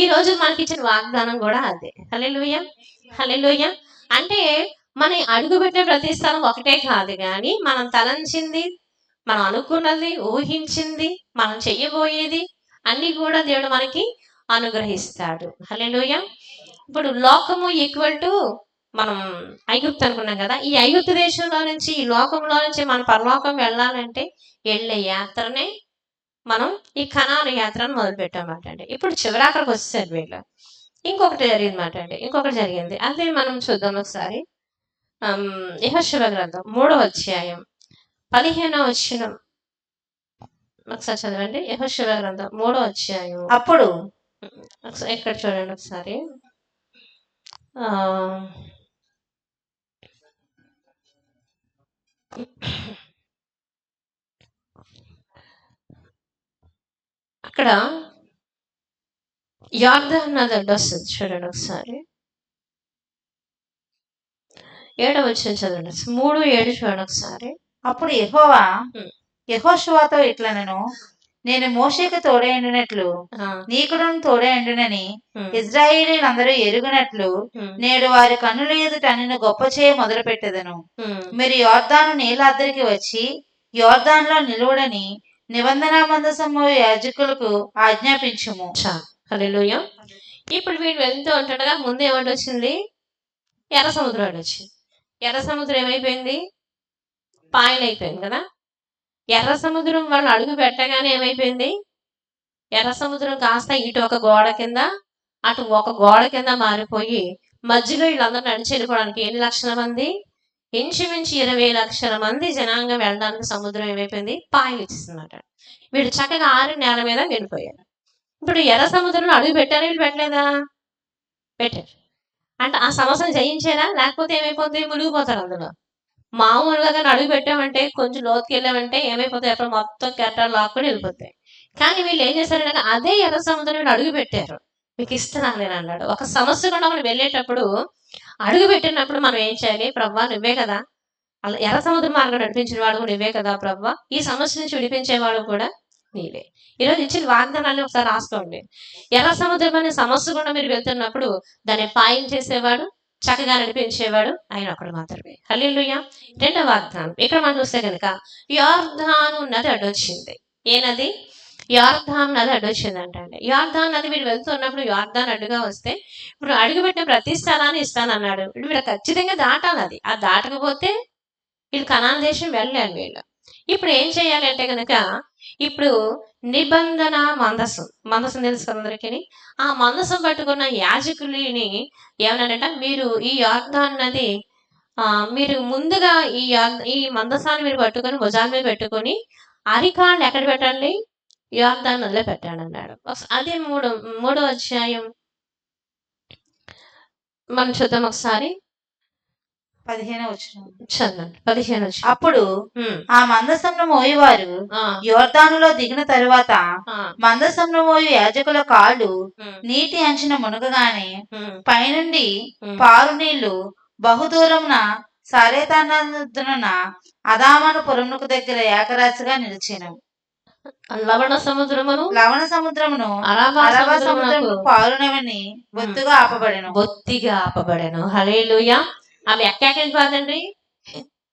ఈ రోజు మనకి ఇచ్చిన వాగ్దానం కూడా అదే. హల్లెలూయా, హల్లెలూయా. అంటే మనం అడుగుపెట్టిన ప్రతి స్థలం ఒకటే కాదు కానీ, మనం తలంచింది, మనం అనుకున్నది, ఊహించింది, మనం చెయ్యబోయేది అన్ని కూడా దేవుడు మనకి అనుగ్రహిస్తాడు. హల్లెలూయా. ఇప్పుడు లోకము ఈక్వల్ టు మనం ఐగుప్తు అనుకున్నాం కదా. ఈ ఐగుప్తు దేశంలో నుంచి, ఈ లోకంలో నుంచి మనం పరలోకం వెళ్ళాలంటే వెళ్ళే యాత్రనే మనం ఈ కనాను యాత్రను మొదలు పెట్టామట అండి. ఇప్పుడు చివరాఖరికి వచ్చేసారు వీళ్ళు. ఇంకొకటి జరిగిందన్నమాట అండి. ఇంకొకటి జరిగింది. అదే మనం చూద్దాం ఒకసారి. యెహోషువ గ్రంథం 3వ అధ్యాయం 15వ వచనం ఒకసారి చదవండి. యెహోషువ గ్రంథం 3వ అధ్యాయం. అప్పుడు ఇక్కడ చూడండి ఒకసారి. అక్కడ యొర్దాను నది అడ్డొస్తుంది చూడండి ఒకసారి. 7వ వచనం చదవండి. 3:7 చూడండి ఒకసారి. అప్పుడు యెహోవా యెహోషువతో ఇట్లనెను, నేను మోషేకు తోడైండినట్లు నీకును తోడైండునని ఇశ్రాయేలీయులందరూ ఎరుగునట్లు నేడు వారి కన్నుల ఎదుట నిన్ను గొప్ప చేయ మొదలు పెట్టెదను. మీరు యోర్దాను నీళ్ళ అద్దరికి వచ్చి యోర్దానులో నిలువడని నిబంధన మందసము యాజకులకు ఆజ్ఞాపించుము. హల్లెలూయా. ఇప్పుడు వీడు వెళ్తూ ఉంటాడుగా, ముందు ఏమంటే వచ్చింది? ఎర్ర సముద్రం వచ్చింది. ఎర్ర సముద్రం ఏమైపోయింది? పాయలైపోయింది కదా. ఎర్ర సముద్రం వాళ్ళు అడుగు పెట్టగానే ఏమైపోయింది? ఎర్ర సముద్రం కాస్త ఇటు ఒక గోడ కింద, అటు ఒక గోడ కింద మారిపోయి మధ్యలో వీళ్ళందరూ నడిచి వెళ్ళిపోవడానికి ఎన్ని లక్షల మంది? ఇంచుమించు 20 లక్షల మంది జనాంగం వెళ్ళడానికి సముద్రం ఏమైపోయింది? పాయలు ఇచ్చిస్తుందన్నమాట. వీళ్ళు చక్కగా ఆరి నేల మీద వెళ్ళిపోయారు. ఇప్పుడు ఎర్ర సముద్రంలో అడుగు పెట్టారా? వీళ్ళు పెట్టలేదా? పెట్టారు. అంటే ఆ సమస్యను జయించారా? లేకపోతే ఏమైపోతుంది? మునిగిపోతారు అందులో. మామూలుగా కానీ అడుగు పెట్టామంటే, కొంచెం లోతుకి వెళ్ళామంటే ఏమైపోతాయి? అక్కడ మొత్తం కెరటాలు లాక్కొని వెళ్ళిపోతాయి. కానీ వీళ్ళు ఏం చేశారంటే అదే ఎర్ర సముద్రం అడుగు పెట్టారు. మీకు ఇస్తున్నాను నేను అన్నాడు. ఒక సమస్య కూడా మనం వెళ్ళేటప్పుడు అడుగు పెట్టినప్పుడు మనం ఏం చేయాలి? ప్రవ్వా నువ్వే కదా అలా ఎర్ర సముద్ర మార్గం నడిపించిన వాడు నువ్వే కదా ప్రవ్వా, ఈ సమస్య నుంచి విడిపించేవాడు కూడా నీవే. ఈరోజు ఇచ్చిన వాగ్దానాన్ని ఒకసారి రాసుకోండి. ఎర్ర సముద్రం అనే సమస్య కూడా మీరు వెళ్తున్నప్పుడు దాన్ని పాయం చేసేవాడు, చక్కగా నడిపించేవాడు ఆయన ఒకడు మాత్రమే. హల్లెలూయా. రెండవ వాగ్దానం ఇక్కడ మనం చూస్తే కనుక యొర్దాను నది అడ్డొచ్చింది. ఏ నది? యొర్దాను నది అడ్డొచ్చింది అంటండి. యొర్దాను నది వీడు వెళ్తున్నప్పుడు యొర్దాను అడ్డుగా వస్తే ఇప్పుడు అడుగుపెట్టిన ప్రతి స్థలాన్ని ఇస్తానన్నాడు. వీడు ఖచ్చితంగా దాటాలి అది. ఆ దాటకపోతే వీళ్ళు కనాన్ దేశం వెళ్ళారు వీళ్ళు. ఇప్పుడు ఏం చేయాలంటే కనుక ఇప్పుడు నిబంధన మందసం తెలుసు అందరికీ. ఆ మందసం పట్టుకున్న యాజకులని ఏమన్నాడంట, మీరు ఈ యొర్దాను నది మీరు ముందుగా ఈ మందసాన్ని మీరు పట్టుకొని భుజాల మీద పెట్టుకొని అరికాళ్ళు ఎక్కడ పెట్టండి? యొర్దాను నదిలో పెట్టండి అన్నాడు. అదే మూడో అధ్యాయం మనం చూద్దాం ఒకసారి. 15వ వచనం చదవండి. 15 వచనం. అప్పుడు ఆ మందసంను మోయేవారు యోర్దానులో దిగిన తరువాత మందసంను మోయు యాజకుల కాళ్ళు నీటి అంచున మునగగానే పైనుండి పారు నీళ్లు బహుదూరమున సారేతానున అదామను పురమునకు దగ్గర ఏకరాశిగా నిలిచెను. లవణ సముద్రమును అరబా సముద్రమును పారునవని బొత్తిగా ఆపబడెను. హల్లెలూయా. అవి ఎక్కడికి కాదండి,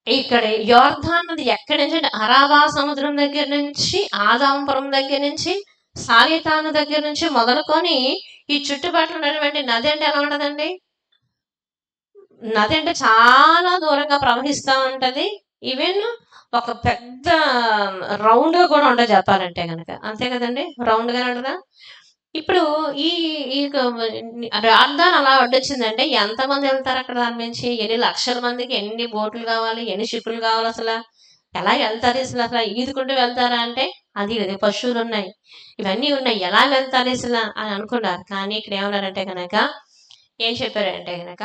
ఇక్కడ యొర్దాను నది ఎక్కడి నుంచి అంటే అరాబా సముద్రం దగ్గర నుంచి, ఆదాంపురం దగ్గర నుంచి, సారేతాను దగ్గర నుంచి మొదలుకొని ఈ చుట్టుపక్కల ఉన్నటువంటి నది అంటే ఎలా ఉంటదండి? నది అంటే చాలా దూరంగా ప్రవహిస్తూ ఉంటది. ఈవెన్ ఒక పెద్ద రౌండ్ గా కూడా ఉండదు చెప్పాలంటే కనుక. అంతే కదండి, రౌండ్ గానే ఉంటదా? ఇప్పుడు ఈ యొర్దాను అలా అడ్డొచ్చిందంటే ఎంతమంది వెళ్తారు అక్కడ? దాని నుంచి ఎన్ని లక్షల మందికి ఎన్ని బోట్లు కావాలి, ఎన్ని షిప్పులు కావాలి? అసలు ఎలా వెళ్తారు? అసలు ఈదుకుంటూ వెళ్తారా అంటే అది పశువులు ఉన్నాయి, ఇవన్నీ ఉన్నాయి, ఎలా వెళ్తారు అసలు అని అనుకున్నారు. కానీ ఇక్కడ ఏమన్నారంటే కనుక ఏం చెప్పారంటే కనుక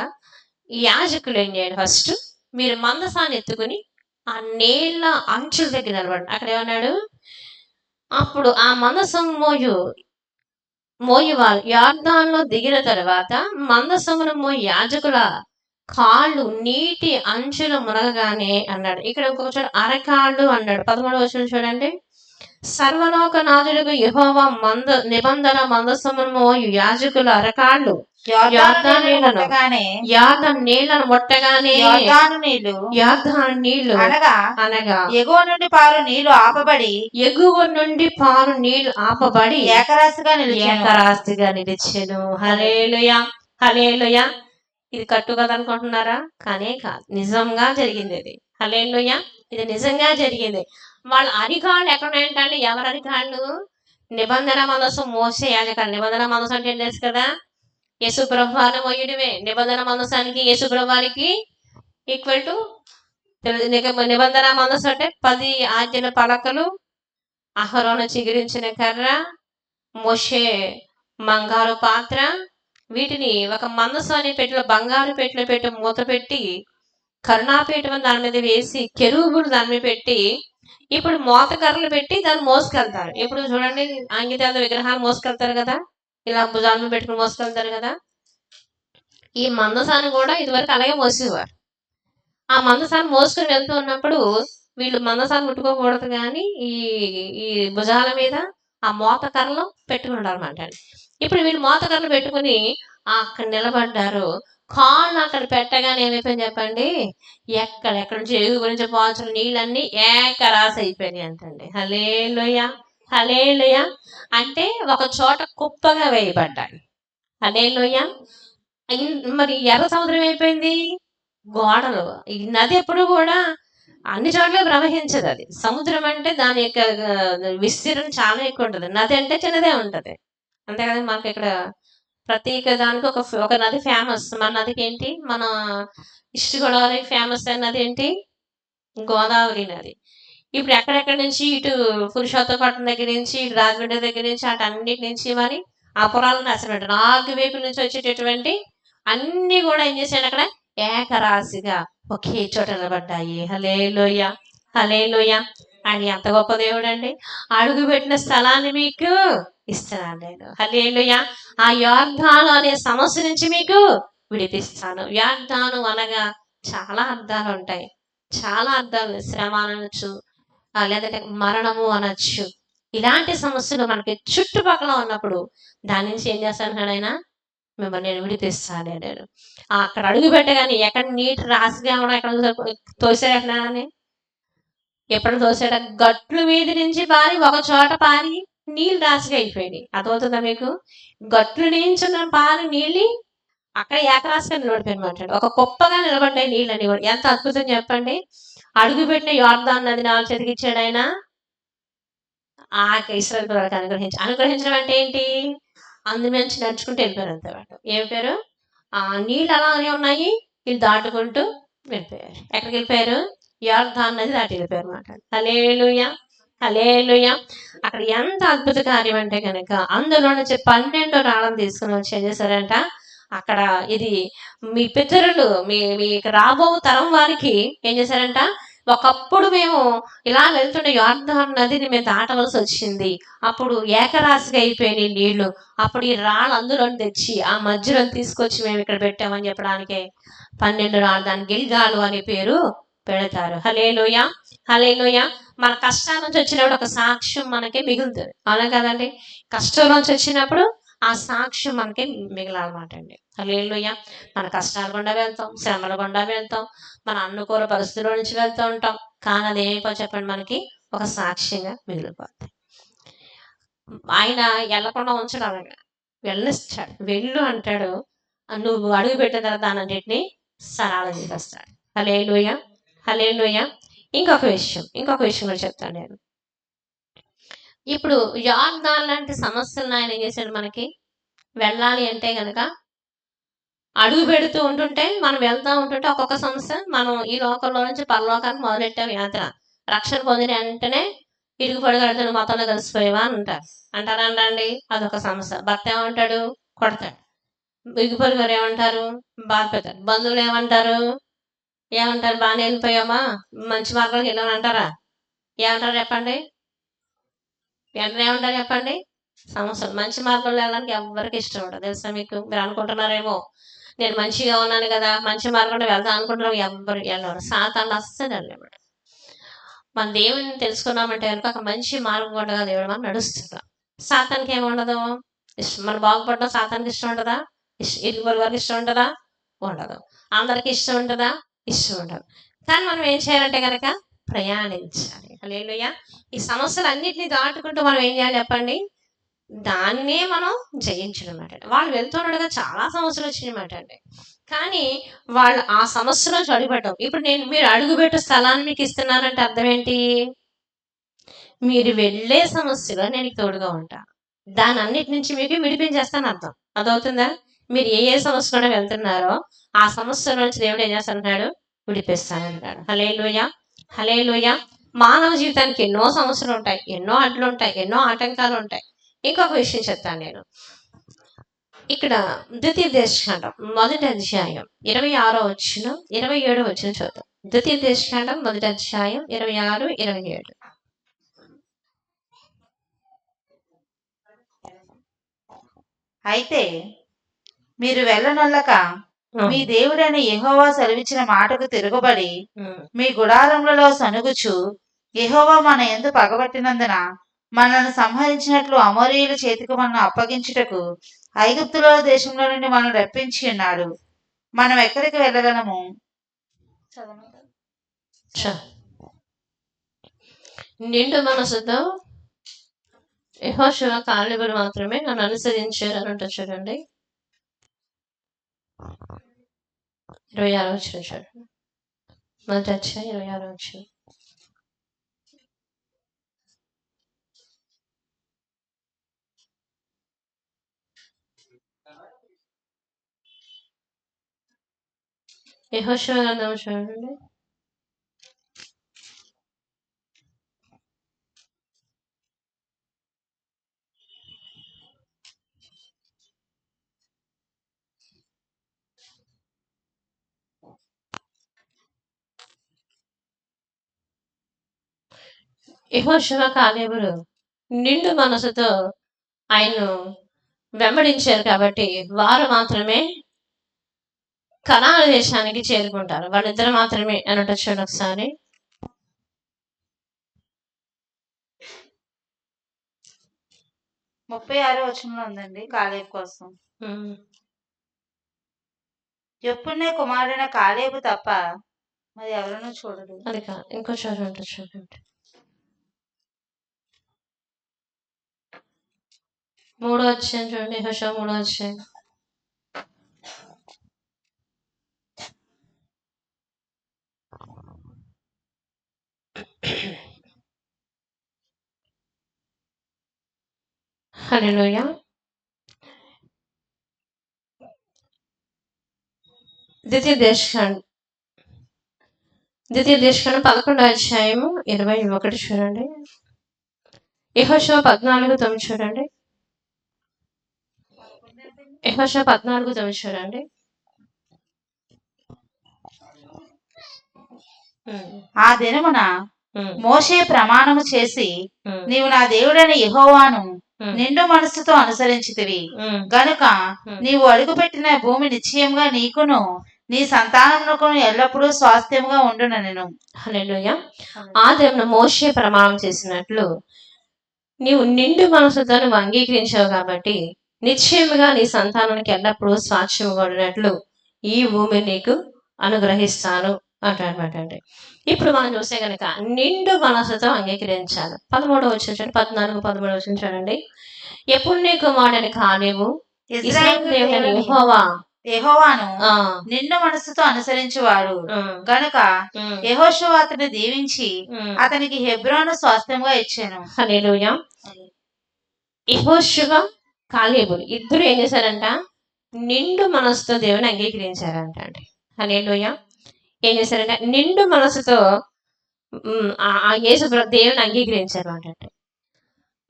ఈ యాజకులు ఏం చేయండి, ఫస్ట్ మీరు మందసాన్ని ఎత్తుకుని ఆ నీళ్ళ అంచుల దగ్గర నిలబడి. అక్కడ ఏమన్నాడు? అప్పుడు ఆ మందసం మోయేవారు యొర్దానులో దిగిన తర్వాత మందసమును మోయి యాజకుల కాళ్ళు నీటి అంచులు మునగగానే అన్నాడు. ఇక్కడ ఇంకొక చోట అరకాళ్ళు అన్నాడు. 13వ వచనం చూడండి. సర్వలోకనాథుడుగు యెహోవా నిబంధన మందసమును యాజకుల అరకాళ్ళు యొర్దాను ముట్టగానే నీళ్లను ముట్టగానే యొర్దాను నీళ్లు అనగా ఎగువ నుండి పారు నీళ్లు ఆపబడి ఏకరాశిగా నిలిచెను. హల్లెలూయా, హల్లెలూయా. ఇది కట్టు కదా అనుకుంటున్నారా? కానీ కాదు, నిజంగా జరిగింది ఇది. హల్లెలూయా, ఇది నిజంగా జరిగింది. వాళ్ళ అరికాళ్ళు ఎక్కడ ఏంటంటే, ఎవరి అరికాళ్ళు? నిబంధన మనసు మోసే యాజకాలు. నిబంధన మనసు అంటే ఏం తెలుసు కదా? యేసు ప్రభువాన్ని మోయడమే. నిబంధన మనసానికి యేసు ప్రభువానికి ఈక్వల్ టు నిబంధన మనసు అంటే 10 ఆజ్ఞల పలకలు, అహరోను చిగురించిన కర్ర, మోషే మంగారు పాత్ర, వీటిని ఒక మనసు అనే పెట్టెలో, బంగారు పెట్టెలో పెట్టి మూత పెట్టి, కరుణాపీఠం దాని మీద వేసి, కెరూబులు దాని మీద పెట్టి, ఇప్పుడు మోత కర్రలు పెట్టి దాన్ని మోసుకెళ్తారు. ఇప్పుడు చూడండి, అంగితాల విగ్రహాలు మోసుకెళ్తారు కదా, ఇలా భుజాలను పెట్టుకుని మోసుకెళ్తారు కదా. ఈ మందసాన్ని కూడా ఇదివరకు అలాగే మోసేవారు. ఆ మందసాన్ని మోసుకుని వెళ్తూ ఉన్నప్పుడు వీళ్ళు మందసాన్ని ముట్టుకోకూడదు, కానీ ఈ భుజాల మీద ఆ మోత కర్రలు పెట్టుకున్నారు అన్నమాట. ఇప్పుడు వీళ్ళు మోత కర్రలు పెట్టుకుని అక్కడ నిలబడ్డారు. కాళ్ళు అక్కడ పెట్టగానే ఏమైపోయింది చెప్పండి? ఎక్కడెక్కడ నుంచి ఎగువ గురించి పోల్చిన నీళ్ళన్నీ ఏకరాశి అయిపోయినాయి అంటండి. హల్లెలూయా, హల్లెలూయా. అంటే ఒక చోట కుప్పగా వేయబడ్డాయి. హల్లెలూయా. మరి ఎర్ర సముద్రం అయిపోయింది, గోడలు. ఈ నది ఎప్పుడు కూడా అన్ని చోట్ల ప్రవహించదు. అది సముద్రం అంటే దాని యొక్క విస్తీర్ణం చాలా ఎక్కువ ఉంటుంది. నది అంటే చిన్నదే ఉంటది, అంతే కదా. మాకు ఇక్కడ ప్రత్యేక దానికి ఒక నది ఫేమస్. మన నదికి ఏంటి? మన ఈస్ట్ గోదావరికి ఫేమస్ అయిన నది ఏంటి? గోదావరి నది. ఇప్పుడు ఎక్కడెక్కడి నుంచి ఇటు పురుషోత్తపట్నం దగ్గర నుంచి, ఇటు రాజమండ్రి దగ్గర నుంచి, అటు అన్నిటి నుంచి మరి అపురాలను అసలు 4 వైపుల నుంచి వచ్చేటటువంటి అన్ని కూడా ఏం చేశాడు? అక్కడ ఏకరాశిగా ఒకే చోట నిలబడ్డాయి. హల్లెలూయా, హల్లెలూయా. ఆయన ఎంత గొప్ప దేవుడు అండి! అడుగు పెట్టిన స్థలాన్ని మీకు ఇస్తున్నాను నేను. హల్లెలూయా. ఆ యొర్దాను అనే సమస్య నుంచి మీకు విడిపిస్తాను. యొర్దాను అనగా చాలా అర్థాలు ఉంటాయి, చాలా అర్థాలు. శ్రమ అనొచ్చు, లేదంటే మరణము అనొచ్చు. ఇలాంటి సమస్యలు మనకి చుట్టుపక్కల ఉన్నప్పుడు దాని నుంచి ఏం చేస్తాను? ఆయన మిమ్మల్ని నేను విడిపిస్తాను. నేను అక్కడ అడుగు పెట్టగానే ఎక్కడ నీటి రాశిగా ఉన్నా, ఎక్కడ తోసేటని, ఎప్పుడు తోసేట గట్లు వీధి నుంచి పారి ఒక చోట పారి నీళ్ళు రాశిగా అయిపోయినాయి. అర్థమవుతుందా మీకు? గట్లు నుంచి పారి నీళ్ళు అక్కడ ఏకరాశిగా నిలబడిపోయినమాట. ఒక కుప్పగా నిలబడ్డాయి నీళ్ళని కూడా. ఎంత అద్భుతం చెప్పండి! అడుగు పెట్టిన యొర్దాను నది 4 చేతికి ఇచ్చాడు ఆయన. ఆ ఇశ్రాయేలు ప్రజలకు అనుగ్రహించడం అంటే ఏంటి? అందులోంచి నడుచుకుంటూ వెళ్ళిపోయారు అంతే. వాళ్ళు ఏం పేరు? ఆ నీళ్ళు అలానే ఉన్నాయి, వీళ్ళు దాటుకుంటూ వెళ్ళిపోయారు. ఎక్కడికి వెళ్ళిపోయారు? యొర్దాను నది దాటి వెళ్ళిపోయారు అన్నమాట. హల్లెలూయా, హల్లెలూయా. అక్కడ ఎంత అద్భుత కార్యం అంటే కనుక, అందులో నుంచి 12 రాళ్ళను తీసుకుని వచ్చి ఏం చేశారంట? అక్కడ ఇది మీ పితరులు, మీకు రాబో తరం వారికి ఏం చేశారంట? ఒకప్పుడు మేము ఇలా వెళ్తుండే యొర్దాను నదిని మేము దాటవలసి వచ్చింది. అప్పుడు ఏకరాశిగా అయిపోయినాయి నీళ్లు. అప్పుడు ఈ రాళ్ళు అందులో తెచ్చి ఆ మధ్యలో తీసుకొచ్చి మేము ఇక్కడ పెట్టామని చెప్పడానికే 12 రాళ్ళు. దాని గిల్గాలు అనే పేరు పెడతారు. హల్లెలూయా, హల్లెలూయా. మన కష్టాల నుంచి వచ్చినప్పుడు ఒక సాక్ష్యం మనకి మిగులుతుంది, అవునా కదండి? కష్టం నుంచి వచ్చినప్పుడు ఆ సాక్ష్యం మనకి మిగలాలన్నమాట అండి. హల్లెలూయా. మన కష్టాల గుండా వెళ్తాం, శ్రమల గుండా వెళ్తాం, మన అనుకూల పరిస్థితుల నుంచి వెళ్తూ ఉంటాం, కానీ అది ఏమైపో చెప్పండి? మనకి ఒక సాక్ష్యంగా మిగిలిపోతుంది. ఆయన వెళ్ళకుండా ఉంచడం, అలాగా వెళ్ళిస్తాడు. వెళ్ళు అంటాడు, నువ్వు అడుగు పెట్టిన తర్వాత దాని అన్నింటినీ సరళం చేస్తాడు. హల్లెలూయా, హల్లెలూయా. ఇంకొక విషయం కూడా చెప్తాను నేను. ఇప్పుడు యొర్దాను లాంటి సమస్యలను ఆయన ఏం చేశాడు? మనకి వెళ్ళాలి అంటే గనక అడుగు పెడుతూ ఉంటుంటే, మనం వెళ్తూ ఉంటుంటే ఒక్కొక్క సమస్య, మనం ఈ లోకంలో నుంచి పరలోకానికి మొదలెట్టాం యాత్ర. రక్షణ పొందిన వెంటనే ఇరుగు పడగడుతున్న మొత్తంలో కలిసిపోయావా అని అంటారండి. అదొక సమస్య. భర్త ఏమంటాడు? కొడతాడు. ఇరుగు పొరుగు గారు ఏమంటారు? బాధపెడతారు. బంధువులు ఏమంటారు? బాగానే వెళ్ళిపోయామా, మంచి మార్గంలోకి వెళ్ళామని అంటారా? ఏమంటారు చెప్పండి? వెంటనే ఏమంటారు చెప్పండి? సమస్యలు. మంచి మార్గంలో వెళ్ళడానికి ఎవరికి ఇష్టం ఉండదు, తెలుసా మీకు? మీరు అనుకుంటున్నారేమో, నేను మంచిగా ఉన్నాను కదా, మంచి మార్గంలో వెళ్తాను అనుకుంటున్నాం. ఎవరు వెళ్ళరు. సాతాను అస్సలు వెళ్ళాడు. మన దేవుని తెలుసుకున్నామంటే కనుక ఒక మంచి మార్గం ఉండగా దేవుడు మనం నడుస్తున్నాం. సాతానికి ఏముండదు, ఇష్టం మనం బాగుపడడం సాతానికి ఇష్టం ఉంటుందా? ఇరుగు వారికి ఇష్టం ఉంటుందా? ఉండదు. అందరికి ఇష్టం ఉంటుందా? ఇష్టం ఉండదు. కానీ మనం ఏం చేయాలంటే కనుక ప్రయాణించాలి. హల్లెలూయా. ఈ సమస్యలన్నిటిని దాటుకుంటూ మనం ఏం చేయాలి చెప్పండి? దాన్నే మనం జయించడం అన్నమాట. వాళ్ళు వెళ్తుండగా చాలా సమస్యలు వచ్చినాయన్నమాట అండి. కానీ వాళ్ళు ఆ సమస్యలో అడుగుపెట్టం. ఇప్పుడు మీరు అడుగుపెట్టే స్థలాన్ని మీకు ఇస్తున్నానంటే అర్థం ఏంటి? మీరు వెళ్ళే సమస్యలో నేను తోడుగా ఉంటాను. దాని అన్నిటి నుంచి మీకు విడిపించేస్తాను అర్థం. అదవుతుందా? మీరు ఏ సమస్యలో వెళ్తున్నారో ఆ సమస్య నుంచి దేవుడు ఏం చేస్తానంటున్నాడు? విడిపిస్తానంటున్నాడు. హల్లెలూయా, హల్లెలూయా. మానవ జీవితానికి ఎన్నో సమస్యలు ఉంటాయి, ఎన్నో అడ్లు ఉంటాయి, ఎన్నో ఆటంకాలు ఉంటాయి. ఇంకొక విషయం చెప్తాను నేను. ఇక్కడ ద్వితీయోపదేశకాండం 1వ అధ్యాయం 26వ వచనం 27వ వచనం చూద్దాం. ద్వితీయోపదేశకాండం 1వ అధ్యాయం 26, 27. అయితే మీరు వెళ్ళనొల్లక మీ దేవుడైన యెహోవా సెలవిచ్చిన మాటకు తిరగబడి మీ గుడారములలో సనుగుచు యెహోవా మన యందు పగబట్టినందున మనల్ని సంహరించినట్లు అమోరీయుల చేతికి మనల్ని అప్పగించుటకు ఐగుప్తులో దేశంలో నుండి మనం రప్పించి ఉన్నాడు. మనం ఎక్కడికి వెళ్ళగలము? నిండు మనసుతో యెహోషువ కాలేబులు మాత్రమే నన్ను అనుసరించారు అని ఉంటుంది చూడండి. 26వ వచనం చూడండి. 1వ అధ్యాయం 26వ వచనం. యెహోషువ గ్రంథం చూడండి. యెహోషువ కాలేబులు నిండు మనసుతో ఆయన్ను వెంబడించారు కాబట్టి వారు మాత్రమే కనాను దేశానికి చేరుకుంటారు. వాళ్ళిద్దరు మాత్రమే అని చూడండి ఒకసారి. 36వ వచనంలో ఉందండి కాలేబు కోసం. యెఫున్నె కుమారుడైన కాలేబు తప్ప మరి ఎవరనూ చూడదు. అది కాదు, ఇంకో చోట ఉంటుంది చూడండి. 3వ అధ్యాయం చూడండి. యెహోషువ 3వ అధ్యాయం. హల్లెలూయా. ద్వితీయోపదేశకాండం 11వ అధ్యాయము 21 చూడండి. యెహోషువ 14:9 చూడండి. యెహోషువ 14:9 చూడండి. ఆ దినమున మోషే ప్రమాణము చేసి నీవు నా దేవుడైన యెహోవాను నిండు మనస్సుతో అనుసరించితివి గనుక నీవు అడుగుపెట్టిన భూమి నిశ్చయంగా నీకును నీ సంతానమునకును ఎల్లప్పుడూ స్వాస్థ్యముగా ఉండునెను. హల్లెలూయా. ఆ దినమున మోషే ప్రమాణం చేసినట్లు నీవు నిండు మనసుతో నువ్వు అంగీకరించావు కాబట్టి నిశ్చయముగా నీ సంతానానికి ఎల్లప్పుడూ స్వాస్థ్యముగా ఉండినట్లు ఈ భూమి నీకు అనుగ్రహిస్తాను అంటారనమాట అండి. ఇప్పుడు మనం చూస్తే కనుక నిండు మనసుతో అంగీకరించాలి. 13వ వచనం చూడండి. 14, 13 వచనం చూడండి. యెఫున్నె కుమారుడైన కాలేబు ఇశ్రాయేలు దేవుడైన యెహోవాను నిండు మనసుతో అనుసరించువాడు గనుక యెహోషువ అతన్ని దీవించి అతనికి హెబ్రోను స్వాస్థ్యంగా ఇచ్చాను. హల్లెలూయా. యెహోషువ కాలేబు ఇద్దరు ఏం చేశారంట? నిండు మనసుతో దేవుని అంగీకరించారంట అండి. హల్లెలూయా. ఏం చేశారంటే నిండు మనసుతో ఆ యేసు దేవుని అంగీకరించారు అంటే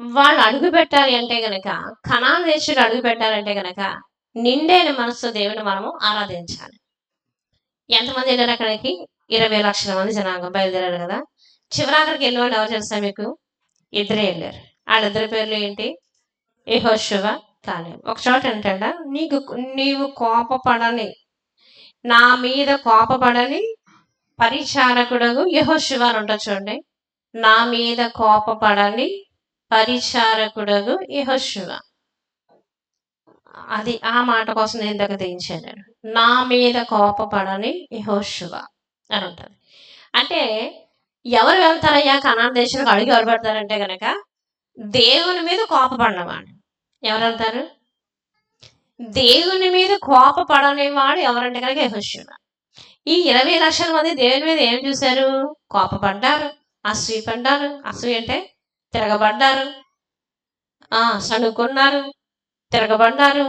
వాళ్ళు అడుగు పెట్టాలి అంటే గనక కనాను దేశంలో అడుగు పెట్టాలంటే గనక నిండైన మనసుతో దేవుని మనము ఆరాధించాలి. ఎంతమంది వెళ్ళారు అక్కడికి? 20 లక్షల మంది జనాంగం బయలుదేరారు కదా. చివరాఖరికి వెళ్ళిన వాళ్ళు ఎవరు తెలుసా మీకు? ఇద్దరే వెళ్ళారు. వాళ్ళిద్దరి పేర్లు ఏంటి? యెహోషువ, కాలేబు. ఒక చోట ఏంటంట, నీవు కోపపడని, నా మీద కోపపడని పరిచారకుడు యెహోషువ అని ఉంటుంది చూడండి. నా మీద కోపపడని పరిచారకుడగు యెహోషువ. అది ఆ మాట కోసం నేను ఇందాక దించాను. నా మీద కోపపడని యెహోషువ అని ఉంటుంది. అంటే ఎవరు వెళ్తారయ్యా కనాన్ దేశంలోకి అడుగు ఎవరు పడతారంటే గనక దేవుని మీద కోపపడినవాడు. ఎవరు వెళ్తారు? దేవుని మీద కోపపడనేవాడు ఎవరంటే కనుక యెహోషువ. ఈ 20 లక్షల మంది దేవుని మీద ఏం చూశారు? కోపపడ్డారు, అసూయపడ్డారు. అసూయ అంటే తిరగబడ్డారు, సణుకున్నారు, తిరగబడ్డారు,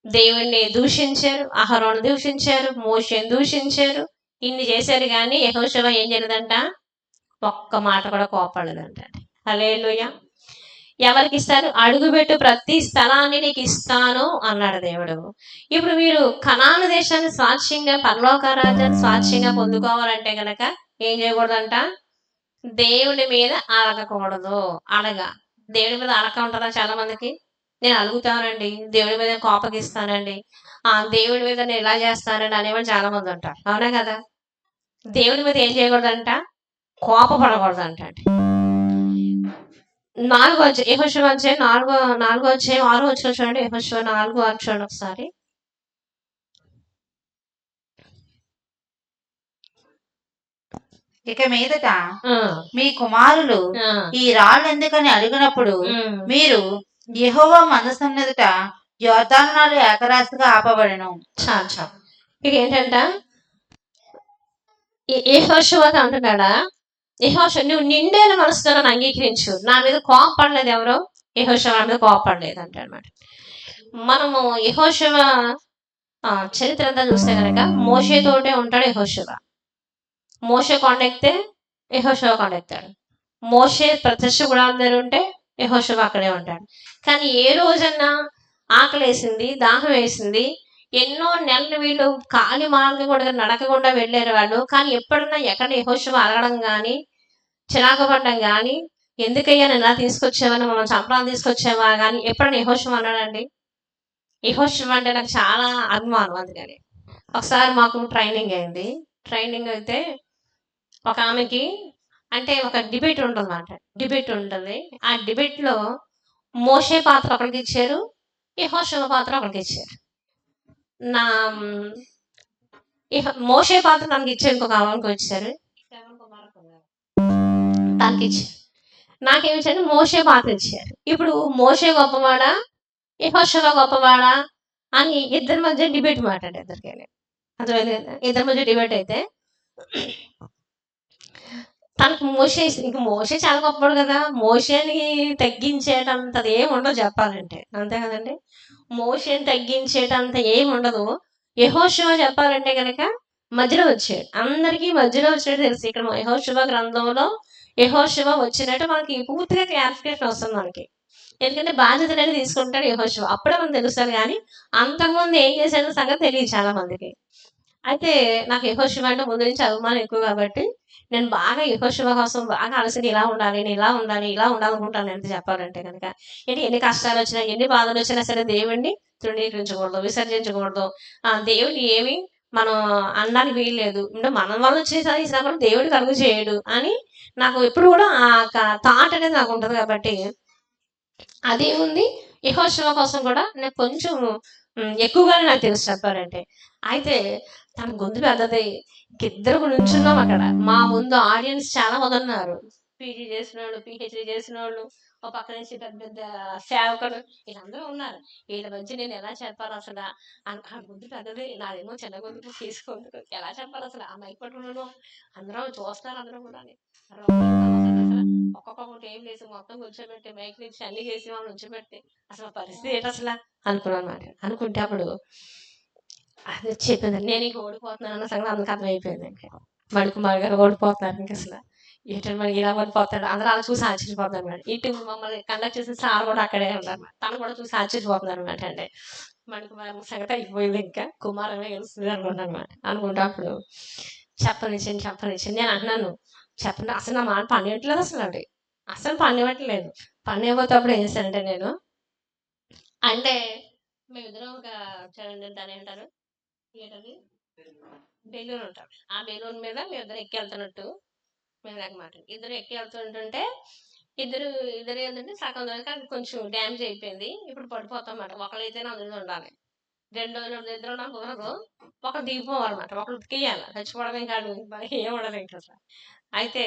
దేవుణ్ణి దూషించారు, అహరోను దూషించారు, మోషేని దూషించారు. ఇన్ని చేశారు కానీ యెహోషువ ఏం చేయలేదంట? ఒక్క మాట కూడా కోపడలేదంట. హల్లెలూయా. ఎవరికి ఇస్తారు? అడుగుపెట్టు ప్రతి స్థలాన్ని నీకు ఇస్తాను అన్నాడు దేవుడు. ఇప్పుడు మీరు కనాను దేశాన్ని స్వాచ్ఛ్యంగా, పరలోక రాజ్యాన్ని స్వాచ్ఛ్యంగా పొందుకోవాలంటే గనక ఏం చేయకూడదంట? దేవుడి మీద అలగకూడదు. దేవుడి మీద అలక ఉంటుందా చాలా మందికి? నేను అలుగుతానండి, దేవుడి మీద కోపగిస్తానండి, దేవుడి మీద నేను ఇలా చేస్తానండి అనేవాళ్ళు చాలా మంది ఉంటారు. అవునా కదా? దేవుడి మీద ఏం చేయకూడదంట? కోపపడకూడదంట. 4వ యెహోషువ అధ్యాయం 4వ అధ్యాయం 6వ వచనం చూడండి. యెహోషువ 4 చూడండి ఒకసారి. ఇక మీదట మీ కుమారులు ఈ రాళ్ళు ఎందుకని అడిగినప్పుడు మీరు యెహోవా మందసం ఎదుట యోర్దాను నది ఏకరాశిగా ఆపబడెను. చాలు. ఇక ఏంటంట? యెహోషువతో అంటున్నాడా? యెహోషువ నువ్వు నిండైన మనసుతో నన్ను అంగీకరించు. నా మీద కోపపడలేదు ఎవరో? యెహోషువ నా మీద కోపపడలేదు అంట అనమాట. మనము యెహోషువ చరిత్ర అంతా చూస్తే కనుక మోషేతోటే ఉంటాడు యెహోషువ. మోషే కొండెక్కితే యెహోషువ కొండెక్తాడు. మోషే ప్రత్యక్ష గుడారం దగ్గర ఉంటే యెహోషువ అక్కడే ఉంటాడు. కానీ ఏ రోజన్నా ఆకలేసింది, దాహం వేసింది, ఎన్నో నెలలు వీళ్ళు కాలి మార్గం కూడా నడకకుండా వెళ్ళారు వాళ్ళు. కానీ ఎప్పుడన్నా ఎక్కడ యెహోషువ అడగడం కానీ, చిరాకు పడడం కానీ, ఎందుకయ్యా నేను ఇలా తీసుకొచ్చావని, మనం చంపడానికి తీసుకొచ్చావా కానీ ఎప్పుడన్నా యెహోషువ అన్నాడండి? యెహోషువ అంటే నాకు చాలా అభిమానం. అందుకని ఒకసారి మాకు ట్రైనింగ్ అయింది. ట్రైనింగ్ అయితే ఒక ఆమెకి అంటే ఒక డిబేట్ ఉంటుందన్నమాట. డిబేట్ ఉంటుంది. ఆ డిబేట్లో మోషే పాత్ర ఒకరికి ఇచ్చారు, యెహోషువ పాత్ర ఒకరికి ఇచ్చారు. నా మోషే పాత్ర నాకు ఇచ్చారు, ఇంకొక ఆమెకి వచ్చారు, దానికి ఇచ్చారు. నాకేమి ఇచ్చారు? మోషే పాత్ర ఇచ్చారు. ఇప్పుడు మోషే గొప్పవాడా, యెహోషువ గొప్పవాడా అని ఇద్దరి మధ్య డిబేట్ మాట్లాడారు. ఇద్దరికి అర్థమైంది. ఇద్దరి మధ్య డిబేట్ అయితే తనకు మోషే చాలా గొప్పవాడు కదా, మోషేని తగ్గించేటంతది ఏమి ఉండదు చెప్పాలంటే. అంతే కదండి? మోషేని తగ్గించేటంత ఏమి ఉండదు. యెహోషువ చెప్పాలంటే కనుక మధ్యలో వచ్చాడు. అందరికీ మధ్యలో వచ్చినట్టు తెలుసు. ఇక్కడ యెహోషువ గ్రంథంలో యెహోషువ వచ్చినట్టు మనకి పూర్తిగా క్లారిఫికేషన్ వస్తుంది మనకి. ఎందుకంటే బాధ్యతలు అనేది తీసుకుంటాడు యెహోషువ. అప్పుడే మనకు తెలుస్తుంది కానీ అంతకుముందు ఏం చేశాడో సంగతి తెలియదు చాలా మందికి. అయితే నాకు యెహోషువ అంటే ముందు నుంచి అభిమానం ఎక్కువ కాబట్టి నేను బాగా యెహోషువ కోసం బాగా అలసిని ఇలా ఉండాలి, నేను ఇలా ఉండాలి, ఇలా ఉండాలనుకుంటాను. ఎంత చెప్పాలంటే కనుక ఎన్ని కష్టాలు వచ్చినా, ఎన్ని బాధలు వచ్చినా సరే దేవుణ్ణి తృణీకరించకూడదు, విసర్జించకూడదు. దేవుడిని ఏమి మనం అనడానికి వీల్లేదు. అంటే మన వల్ల వచ్చేసి ఈ శ్రమను దేవుడు కలుగు చేయడు అని నాకు ఎప్పుడు కూడా ఆ థాట్ అనేది నాకు ఉంటుంది. కాబట్టి అదేముంది యెహోషువ కోసం కూడా నేను కొంచెం ఎక్కువగానే నాకు తెలుసు చెప్పాలంటే. అయితే తన గొంతు పెద్దది. ఇద్దరు నుంచున్నాం అక్కడ. మా ముందు ఆడియన్స్ చాలా మంది ఉన్నారు. పీజీ చేసిన వాళ్ళు, పిహెచ్డీ చేసిన వాళ్ళు, ఒక పక్క నుంచి పెద్ద పెద్ద సేవకులు, వీళ్ళందరూ ఉన్నారు. వీళ్ళ మధ్య నేను ఎలా చెప్పాలి అసలు? ఆ గొంతు పెద్దది, నాదేమో చిన్న గొంతు తీసుకుంటూ ఎలా చెప్పాలి అసలు? ఆ మైక్ పట్టుకున్నాను, అందరూ చూస్తారు, అందరూ కూడా ఒక్కొక్కటి ఏం చేసి మొత్తం కూర్చోబెట్టి మైక్ నుంచి అన్ని చేసి వాళ్ళు కూర్చోబెట్టి అసలు పరిస్థితి ఏంటి అసలు అనుకున్నాను అనమాట. అనుకుంటే అప్పుడు అది చెప్పింది, నేను ఇంక ఓడిపోతున్నాను అన్న సంగతి అందుకు అర్థమైపోయింది. ఇంకా మణికుమార్ గారు ఓడిపోతున్నారు. ఇంక అసలు ఏంటంటే మనకి ఇలా ఓడిపోతాడు, అందరూ అలా చూసి ఆశ్చర్యపోతున్నారు అనమాట. ఇటు మమ్మల్ని కండక్ట్ చేసిన సార్ కూడా అక్కడే ఉన్నారు, తను కూడా చూసి ఆశ్చర్యపోతున్నారు అనమాట. అంటే మణికుమార్ సంగతి అయిపోయింది, ఇంకా కుమారమే గెలుస్తుంది అనుకుంటా అనమాట. అనుకుంటే అప్పుడు చెప్పనిచ్చింది నేను అన్నాను, చెప్పండి అసలు నా మాట పనివ్వట్లేదు అసలు పనివ్వట్లేదు. పనివ్వకపోతే అప్పుడు ఏం చేశానంటే నేను అంటే మేమిద్దరం ఒక చూడండి దాని ఏంటారు ఏంటది బెలూన్ ఉంటాం. ఆ బెలూన్ మీద మేమిద్దరం ఎక్కి వెళ్తున్నట్టు మెదక్ మాట. ఇద్దరు ఎక్కి వెళ్తుంటుంటే ఇద్దరు ఇద్దరు ఏంటంటే సగం దొరికి అది కొంచెం డ్యామేజ్ అయిపోయింది. ఇప్పుడు పడిపోతాం అన్నమాట. ఒకళ్ళైతేనే అందులో ఉండాలి. 2 రోజులు ఇద్దరు నాకు కుదరదు. ఒకరు దిగిపోవాలన్నమాట. ఒకరు ఉతికేయాలి. చచ్చిపోవడమే కాదు మనకి ఏం ఉండదు ఇంకా అసలు. అయితే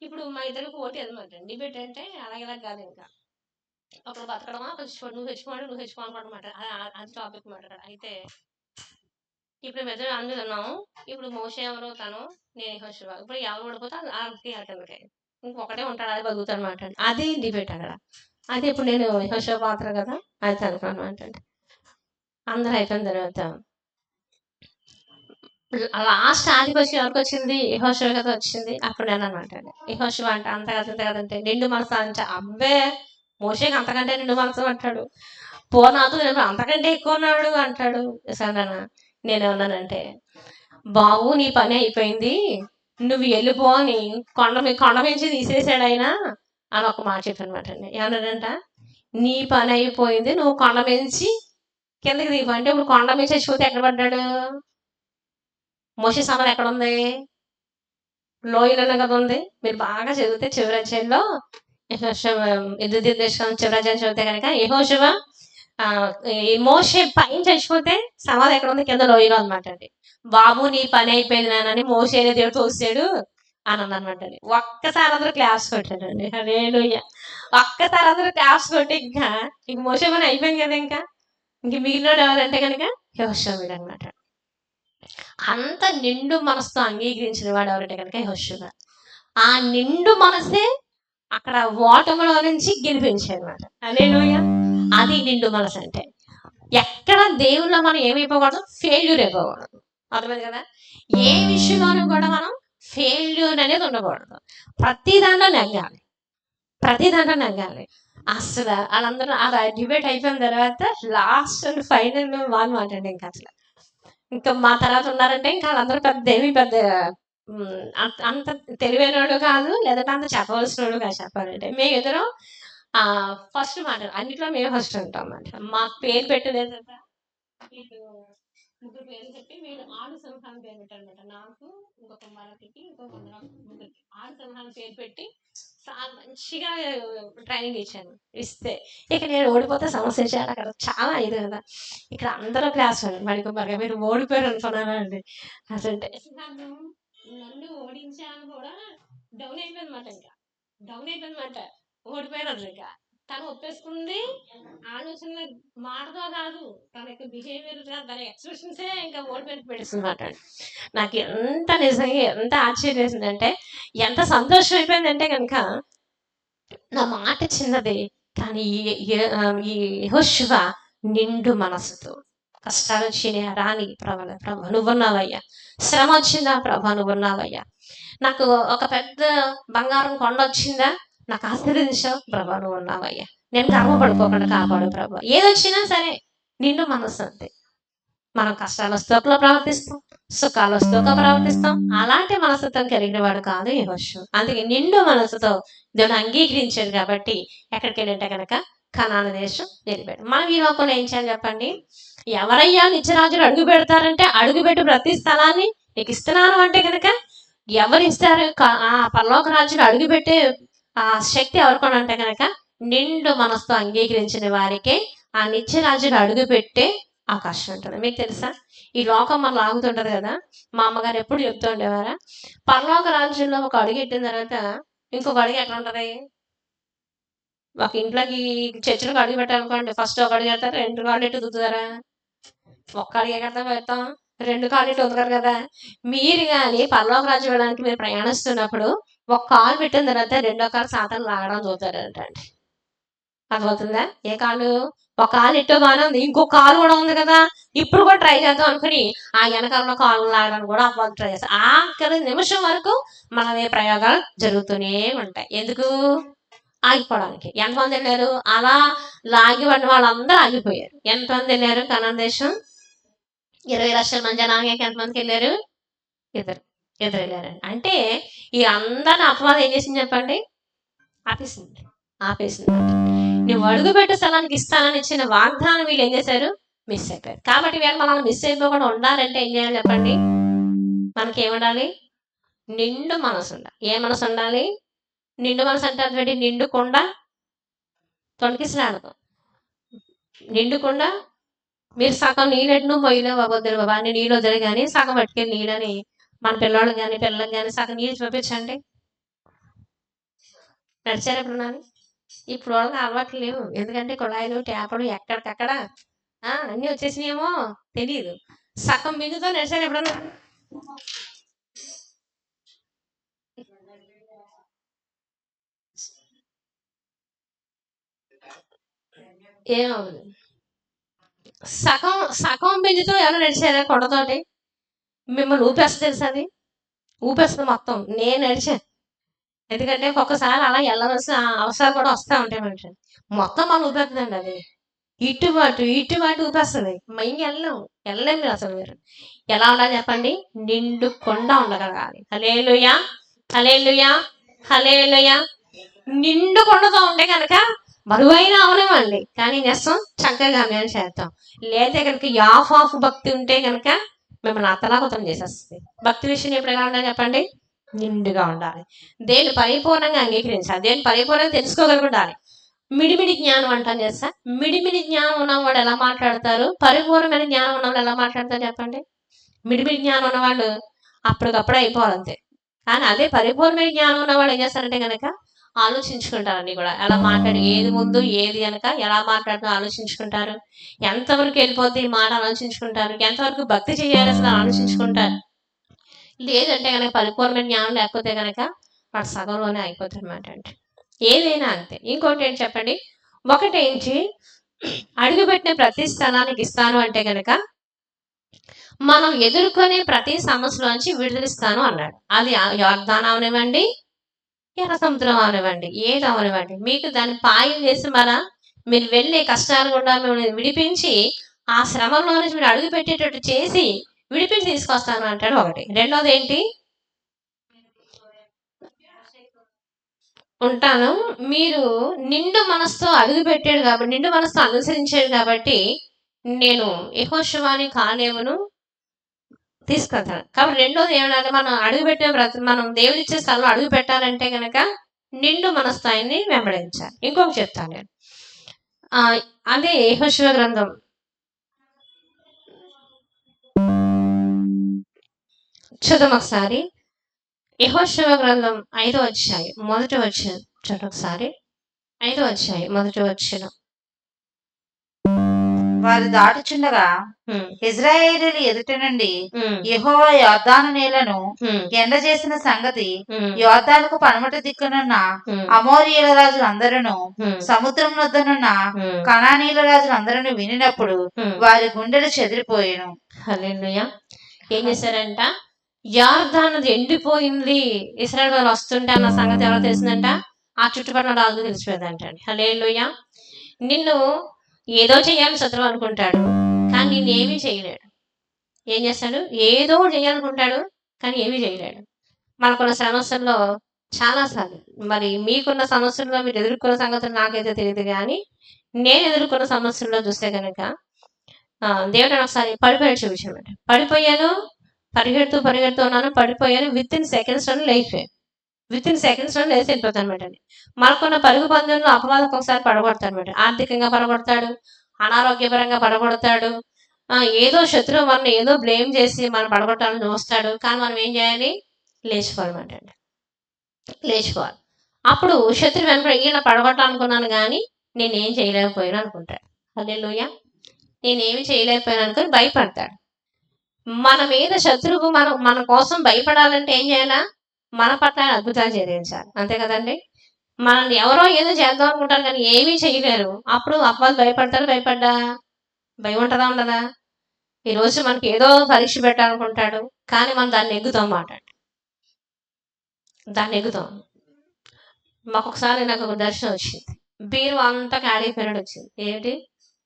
ఇప్పుడు మా ఇద్దరికి పోటీ అనమాట. డిబేట్ అంటే అలాగేలా కాదు ఇంకా. ఒకరు బతకడమా నువ్వు చచ్చిపోవాలి నువ్వు చచ్చిపోవాలన్నమాట. అది టాపిక్ మాట అక్కడ. అయితే ఇప్పుడు మెదడు అందరూ ఉన్నాము. ఇప్పుడు మోషే ఎవరు తను, నేను యెహోషువ. ఇప్పుడు ఎవరు ఓడిపోతే ఆడికి అతనికి ఇంకొకటే ఉంటాడు, అది బతుకుతాడు అనమాట. అది డిబేట్ అక్కడ. అయితే ఇప్పుడు నేను యెహోషువ పాత్ర కదా, అది అనుకున్నాను అనమాట. అందరూ అయిపోయిన తర్వాత లాస్ట్ ఆదికి వచ్చి ఎవరికి వచ్చింది? యెహోషువ కదా వచ్చింది. అప్పుడు నేను అనమాట, యెహోషువ అంటే అంత కదా ఇంత కదంటే నిండు మనసు అంటే అబ్బే మోషేకి అంతకంటే నిండు మనసు అంటాడు. పోనాదు అంతకంటే ఎక్కువ ఉన్నాడు అంటాడు. సరేనా నేనేమన్నానంటే, బాబు నీ పని అయిపోయింది, నువ్వు వెళ్ళిపో అని కొండ మించి తీసేసాడు ఆయన అని ఒక మాట చెప్పనమాట అండి. ఏమన్నాడంట, నీ పని అయిపోయింది, నువ్వు కొండ మించి కిందకి దిగిపో అంటే ఇప్పుడు కొండ మించి చచ్చిపోతే ఎక్కడ పడ్డాడు? మోషే సమాధి ఎక్కడ ఉంది? లోయలోనే కదా ఉంది. మీరు బాగా చదివితే చివరి అధ్యాయంలో ఎదురు దేశం చివరి అధ్యాయం చదివితే కనుక యెహోషువ మోషే పైన చచ్చిపోతే సమాధి ఎక్కడ ఉంది? కింద లోయలో అనమాట అండి. బాబు నీ పని అయిపోయింది నానని మోషేనే దేవుడు తోసాడు అని అన్నమాట అండి. ఒక్కసారి అందరూ క్లాస్ కొట్టాడండి. హల్లెలూయా. ఒక్కసారి అందరూ క్లాస్ కొట్టి ఇంకా ఇంక మోషే పని అయిపోయింది కదా, ఇంకా మిగిలినోడు ఎవరంటే కనుక యెహోషువ అనమాట. అంత నిండు మనసుతో అంగీకరించిన వాడు ఎవరంటే కనుక యెహోషువ. ఆ నిండు మనసే అక్కడ ఓటములో నుంచి గెలిపించాడు అనమాట. హల్లెలూయా. అది నిండు మనసు అంటే. ఎక్కడ దేవుళ్ళో మనం ఏమైపోకూడదు? ఫెయిల్యూర్ అయిపోకూడదు. అర్థమైంది కదా? ఏ విషయంలోనూ కూడా మనం ఫెయిల్యూర్ అనేది ఉండకూడదు. ప్రతి దాంట్లో నెగ్గాలి. అసలు వాళ్ళందరూ అలా డిబేట్ అయిపోయిన తర్వాత లాస్ట్ అండ్ ఫైనల్ వాళ్ళు మాట్లాడండి. ఇంకా అసలు ఇంకా మా తర్వాత ఉన్నారంటే ఇంకా వాళ్ళందరూ పెద్ద అంత తెలివైన వాడు కాదు, లేదంటే అంత చెప్పవలసిన వాడు కాదు. చెప్పాలంటే మేము ఎదురు ఫస్ట్ మాట అన్నిట్లో మేము ఫస్ట్ ఉంటాం అన్నమాట. మాకు పేరు పెట్టింది ఏంటంటే ముగ్గురు పేర్లు చెప్పి వీళ్ళు ఆడు సింహాన్ని పేరు పెట్టారనమాట. నాకు ఇంకొక మరొకరికి ముగ్గురికి ఆడు సింహాన్ని పేరు పెట్టి చాలా మంచిగా ట్రైనింగ్ ఇస్తే ఇక నేను ఓడిపోతే సమస్య చేయాలి. అక్కడ చాలా ఇది కదా. ఇక్కడ అందరూ క్లాస్ మరి మీరు ఓడిపోయారు అనుకున్నారా అండి? అసంటే నన్ను ఓడించాను కూడా డౌన్ అయిపోయిందన్నమాట. ఇంకా డౌన్ అయిపోయిందన్నమాట. ఓడిపోయారు ఇంకా. తను ఒప్పేసుకుంది ఆలోచన మాటతో కాదు, తన యొక్క బిహేవియర్ తన ఎక్స్ప్రెషన్సే ఇంకా ఓడిపోయి పెట్టేస్తుందన్నమాట. నాకు ఎంత నిజంగా ఎంత ఆశ్చర్యం వేసిందంటే, ఎంత సంతోషం అయిపోయిందంటే కనుక నా మాట చిన్నది కానీ ఈ యెహోషువ నిండు మనసుతో కష్టాలు వచ్చినాయా రాని ప్రభా నువ్వున్నావయ్యా, శ్రమ వచ్చిందా ప్రభా నువ్వున్నావయ్యా, నాకు ఒక పెద్ద బంగారం కొండ వచ్చిందా నాకు ఆశీర్వదించావు ప్రభా నువ్వు ఉన్నావయ్యా, నేను గర్వపడిపోకుండా కాపాడు ప్రభా. ఏదొచ్చినా సరే నిండు మనసు అంతే. మనం కష్టాలు వస్తే ఒకలా ప్రవర్తిస్తాం, సుఖాలు వస్తే ఒక ప్రవర్తిస్తాం. అలాంటి మనసుతో కలిగిన వాడు కాదు యెహోషువ. అందుకే నిండు మనసుతో దేవుడు అంగీకరించాడు కాబట్టి ఎక్కడికి వెళ్ళంటే కనుక కనాను దేశం వెళ్ళిపోయాడు. మనం ఈ లోకంలో ఏం చేయాలి చెప్పండి? ఎవరయ్యా నిత్యరాజులు అడుగు పెడతారంటే అడుగుపెట్టి ప్రతి స్థలాన్ని నీకు ఇస్తున్నాను అంటే కనుక ఎవరు ఇస్తారు? ఆ పరలోక రాజులు అడుగుపెట్టే ఆ శక్తి ఎవరికొని అంటే కనుక నిండు మనసుతో అంగీకరించిన వారికే ఆ నిత్యరాజులు అడుగు పెట్టే అవకాశం ఉంటుంది. మీకు తెలుసా ఈ లోకం మనం లాగుతుంటది కదా. మా అమ్మగారు ఎప్పుడు చెప్తూ ఉండేవారా, పరలోక రాజ్యంలో ఒక అడుగు పెట్టిన తర్వాత ఇంకొక అడుగు ఎక్కడ ఉంటది? ఒక ఇంట్లోకి చర్చలకు అడుగు పెట్టాలనుకోండి, ఫస్ట్ ఒక అడుగు పెడతారు, 2 కాళ్ళు ఎట్టు దుద్దుతారా? ఒక్క అడుగు ఎక్కడ పెడతాం, 2 కాళ్ళు ఎట్టు వదుతారు కదా. మీరు కానీ పరలోక రాజ్యం వెళ్ళడానికి మీరు ప్రయాణిస్తున్నప్పుడు ఒక కాలు పెట్టిన తర్వాత 2వ కాలు సాతాను లాగడం చూతారంటండి. అర్థమవుతుందా? ఏ కాలు? ఒక కాలు ఎట్టో బాగానే ఉంది, ఇంకో కాలు కూడా ఉంది కదా, ఇప్పుడు కూడా ట్రై చేద్దాం అనుకుని ఆ వెనకాల కాలు లాగడానికి కూడా అప్పుడు ట్రై చేస్తాం. ఆఖరి నిమిషం వరకు మనమే ప్రయోగాలు జరుగుతూనే ఉంటాయి. ఎందుకు? ఆగిపోవడానికి. ఎంతమంది వెళ్ళారు? అలా లాగి పడిన వాళ్ళందరూ ఆగిపోయారు. ఎంతమంది వెళ్ళారు కనాన్ దేశం? 20 లక్షల మంది జనాంగకి ఎంతమందికి వెళ్ళారు? ఎదురు వెళ్ళారండి. అంటే ఈ అందరిని అపవాదం ఏం చేసింది చెప్పండి? ఆపేసింది. నువ్వు అడుగుపెట్టే స్థలానికి ఇస్తానని ఇచ్చిన వాగ్దానం వీళ్ళు ఏం చేశారు? మిస్ అయిపోయారు. కాబట్టి వీళ్ళు మనల్ని మిస్ అయిపోకుండా ఉండాలంటే ఏం చేయాలి చెప్పండి? మనకి ఏముండాలి? నిండు మనసు ఉండాలి. ఏ మనసు ఉండాలి? నిండు మనసు అంటే అటువంటి నిండుకుండా తొలకిసలాడదు. నిండుకుండా మీరు సగం నీళ్ళెట్ను మొయ్యలేవు అవ్వద్దు బాబా, అన్ని నీళ్ళు వదిలి కానీ సగం పట్టుకెళ్ళి నీళ్ళని మన పిల్లలు కానీ పిల్లలకు కానీ సగం నీళ్ళు చూపించండి. నడిచారు ఎప్పుడు ఇప్పుడు వాళ్ళకి అలవాట్లు లేవు. ఎందుకంటే కుళాయిలు ట్యాపులు ఎక్కడికక్కడ అన్నీ వచ్చేసినాయేమో తెలియదు. సగం బిందుతో నడిచారు ఎప్పుడన్నా? ఏమవుదు. సగం సగం బిందుతో ఎవరు నడిచారా కొండతోటి? మిమ్మల్ని ఊపేస్తుంది తెలుసా? అది ఊపేస్తుంది మొత్తం. నేను నడిచాను. ఎందుకంటే ఒక్కొక్కసారి అలా వెళ్ళవలసిన అవసరాలు కూడా వస్తూ ఉంటాయి మనిషి. మొత్తం మనం ఊపేస్తుందండి అది. ఇటుబాటు ఊపేస్తుంది. వెళ్ళలేం మీరు అసలు. మీరు ఎలా ఉండాలి చెప్పండి? నిండుకుండా ఉండగలగాలి. హల్లెలూయా, హల్లెలూయా, హల్లెలూయా. నిండుకుండతో ఉంటే కనుక బరువైన అవనివ్వండి, కానీ చేస్తాం చక్కగా మేము చేస్తాం. లేదా కనుక ఆఫ్ భక్తి ఉంటే కనుక మిమ్మల్ని అతలాకుతం చేసేస్తుంది. భక్తి విషయం ఎప్పుడు ఎలా ఉండాలి చెప్పండి? నిండుగా ఉండాలి. దేని పరిపూర్ణంగా అంగీకరించాలి. దేని పరిపూర్ణంగా తెలుసుకోగలిగి ఉండాలి. మిడిమిడి జ్ఞానం అంటాను చేస్తా. మిడిమిడి జ్ఞానం ఉన్నవాడు ఎలా మాట్లాడతారు? పరిపూర్ణమైన జ్ఞానం ఉన్నవాళ్ళు ఎలా మాట్లాడతారు చెప్పండి? మిడిమిడి జ్ఞానం ఉన్నవాళ్ళు అప్పటికప్పుడు అయిపోవాలంతే. కానీ అదే పరిపూర్ణమైన జ్ఞానం ఉన్నవాళ్ళు ఏం చేస్తారంటే కనుక ఆలోచించుకుంటారని కూడా. ఎలా మాట్లాడి ఏది ముందు ఏది కనుక ఎలా మాట్లాడుతూ ఆలోచించుకుంటారు. ఎంతవరకు వెళ్ళిపోతే ఈ మాట ఆలోచించుకుంటారు. ఎంతవరకు భక్తి చేయాలి అసలు ఆలోచించుకుంటారు. లేదంటే కనుక పరిపూర్ణమైన జ్ఞానం లేకపోతే కనుక వాడు సగంలోనే అయిపోతుంది అన్నమాట. అంటే ఏదైనా అంతే. ఇంకోటి ఏంటి చెప్పండి? ఒకటేంటి, అడుగుపెట్టిన ప్రతి స్థానానికి ఇస్తాను అంటే కనుక మనం ఎదుర్కొనే ప్రతి సమస్యలోంచి విడుదలిస్తాను అన్నాడు. అది యోర్దాను అవనివ్వండి, ఎర్ర సముద్రం అవనివ్వండి, ఏది అవనివ్వండి, మీకు దాన్ని పాయం చేసి మీరు వెళ్ళే కష్టాలు కూడా మిమ్మల్ని విడిపించి ఆ శ్రమంలో నుంచి మీరు అడుగు పెట్టేటట్టు చేసి విడిపించి తీసుకొస్తాను అంటాడు. ఒకటి. రెండోది ఏంటి? ఉంటాను. మీరు నిండు మనసుతో అడుగు పెట్టాడు కాబట్టి, నిండు మనసుతో అనుసరించాడు కాబట్టి నేను యెహోషువని కాలేవును తీసుకెళ్తాను. కాబట్టి రెండోది ఏమన్నా, మనం అడుగుపెట్టే మనం దేవుడిచ్చే స్థలంలో అడుగు పెట్టాలంటే కనుక నిండు మనస్థాయిని వెంబడించాలి. ఇంకొకటి చెప్తాను నేను. అదే యెహోషువ గ్రంథం చూద్దాం ఒకసారి. యెహోషువ గ్రంథం 5వ అధ్యాయం 1వ వచనం చూడండి ఒకసారి. 5వ అధ్యాయం 1వ వచనం. వారు దాటుచుండగా ఇశ్రాయేలీయుల ఎదుట నుండి యెహోవా యొర్దాను నీళ్లను ఎండజేసిన సంగతి యొర్దానుకు పడమటి దిక్కునున్న అమోరీయుల రాజులందరూ సముద్రం వద్దనున్న కనానీయుల రాజులందరూ వినినప్పుడు వారి గుండెలు చెదిరిపోయాను. హల్లెలూయా. ఏం చేశారంట? యొర్దాను ఎండిపోయింది, ఇశ్రాయేలు వాళ్ళు వస్తుంటే అన్న సంగతి ఎవరో తెలిసిందంట? ఆ చుట్టుపక్కల రాజు తెలిసిపోయిందంట. హల్లెలూయా. నిన్ను ఏదో చేయాలని శత్రువు అనుకుంటాడు, కానీ నిన్ను ఏమీ చేయలేడు. ఏం చేస్తాడు? ఏదో చేయాలనుకుంటాడు, కానీ ఏమీ చేయలేడు. మనకున్న సమస్యల్లో చాలాసార్లు, మరి మీకున్న సమస్యల్లో మీరు ఎదుర్కొన్న సంగతులు నాకైతే తెలియదు, కానీ నేను ఎదుర్కొన్న సమస్యల్లో చూస్తే కనుక దేవుడు ఒకసారి పడిపోయాడు చూపించాడు. పడిపోయాను, పరిగెడుతూ ఉన్నాను, పడిపోయాను. విత్ ఇన్ సెకండ్స్లో లేచిపోయాను. విత్ ఇన్ సెకండ్స్లో లేచి వెళ్ళిపోతాను అనమాట. మనకున్న పరుగు పందెంలో అపవాదం ఒకసారి పడగొడతాడు అనమాట. ఆర్థికంగా పడగొడతాడు, అనారోగ్యపరంగా పడగొడతాడు, ఏదో శత్రువు మనం ఏదో బ్లేమ్ చేసి మనం పడగొట్టాలని చూస్తాడు. కానీ మనం ఏం చేయాలి? లేచిపోవాలన్నమాట అండి. లేచిపోవాలి. అప్పుడు శత్రువు వెనక ఈయన పడగొట్టాలనుకున్నాను కానీ నేనేం చేయలేకపోయాను అనుకుంటాడు. హల్లెలూయా. నేనేమి చేయలేకపోయాను అనుకుని భయపడతాడు. మన మీద శత్రువు మన కోసం భయపడాలంటే ఏం చేయాలా? మన పట్ల అద్భుతాలు జరిగించాలి. అంతే కదండి. మనల్ని ఎవరో ఏదో చేద్దాం అనుకుంటారు కానీ ఏమీ చేయలేరు. అప్పుడు అపవాది భయపడతారు. భయం ఉంటుందా ఉండదా? ఈరోజు మనకి ఏదో పరీక్ష పెట్టాలనుకుంటాడు, కానీ మనం దాన్ని ఎగ్గుతాం మాట. దాన్ని ఎగ్గుతాం. మాకు ఒకసారి నాకు ఒక దర్శనం వచ్చింది. బీరు అంతా ఖాళీ పీరియడ్ వచ్చింది. ఏంటి?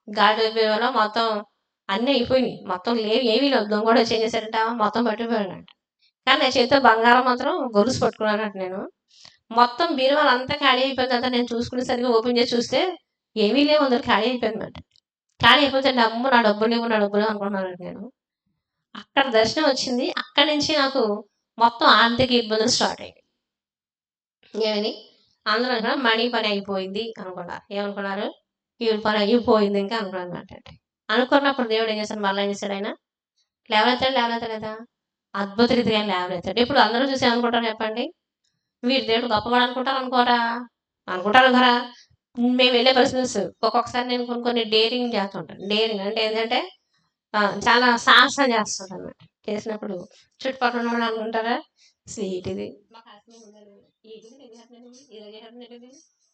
గాడి బీరులో మొత్తం అన్నీ అయిపోయినాయి. మొత్తం లేవు, ఏమీ లేదు. దొంగ కూడా చేసేసాడంట, మొత్తం పట్టిపోయాడంట. కానీ నా చేతితో బంగారం మాత్రం గొలుసు పట్టుకున్నానంట. నేను మొత్తం బీరువాలు అంతా ఖాళీ అయిపోయిందంట. నేను చూసుకునేసరికి ఓపెన్ చేసి చూస్తే ఏమీ లేవు, అందరు ఖాళీ అయిపోయిందంట. ఖాళీ అయిపోతే అమ్మ నా డబ్బులు అనుకున్నాను నేను. అక్కడ దర్శనం వచ్చింది. అక్కడి నుంచి నాకు మొత్తం ఆర్థిక ఇబ్బందులు స్టార్ట్ అయ్యాయి. ఏమని అందరూ అనుకున్నారు మనీ పని అయిపోయింది అనుకున్నారు. ఏమనుకున్నారు? ఈ పని అయిపోయింది ఇంకా అనుకున్నమాట. అనుకున్నప్పుడు దేవుడు ఏం చేశాడు? మళ్ళీ ఏం చేశాడు? ఆయన లేవనెత్తాడా? అద్భుత రీతిగా లేవనెత్తాడు. ఇప్పుడు అందరూ చూసి ఏమనుకుంటారు చెప్పండి? వీడి దేవుడు గొప్పవాడు అనుకుంటారు అనుకోరా? అనుకుంటారు కదా. మేము వెళ్ళే పరిస్థితి ఒక్కొక్కసారి నేను కొన్ని డేరింగ్ చేస్తుంటాను. డేరింగ్ అంటే ఏంటంటే చాలా సాహసం చేస్తుంటాను అనమాట. చేసినప్పుడు చుట్టుపక్కల ఉన్న వాళ్ళు అనుకుంటారా స్వీట్ ఇది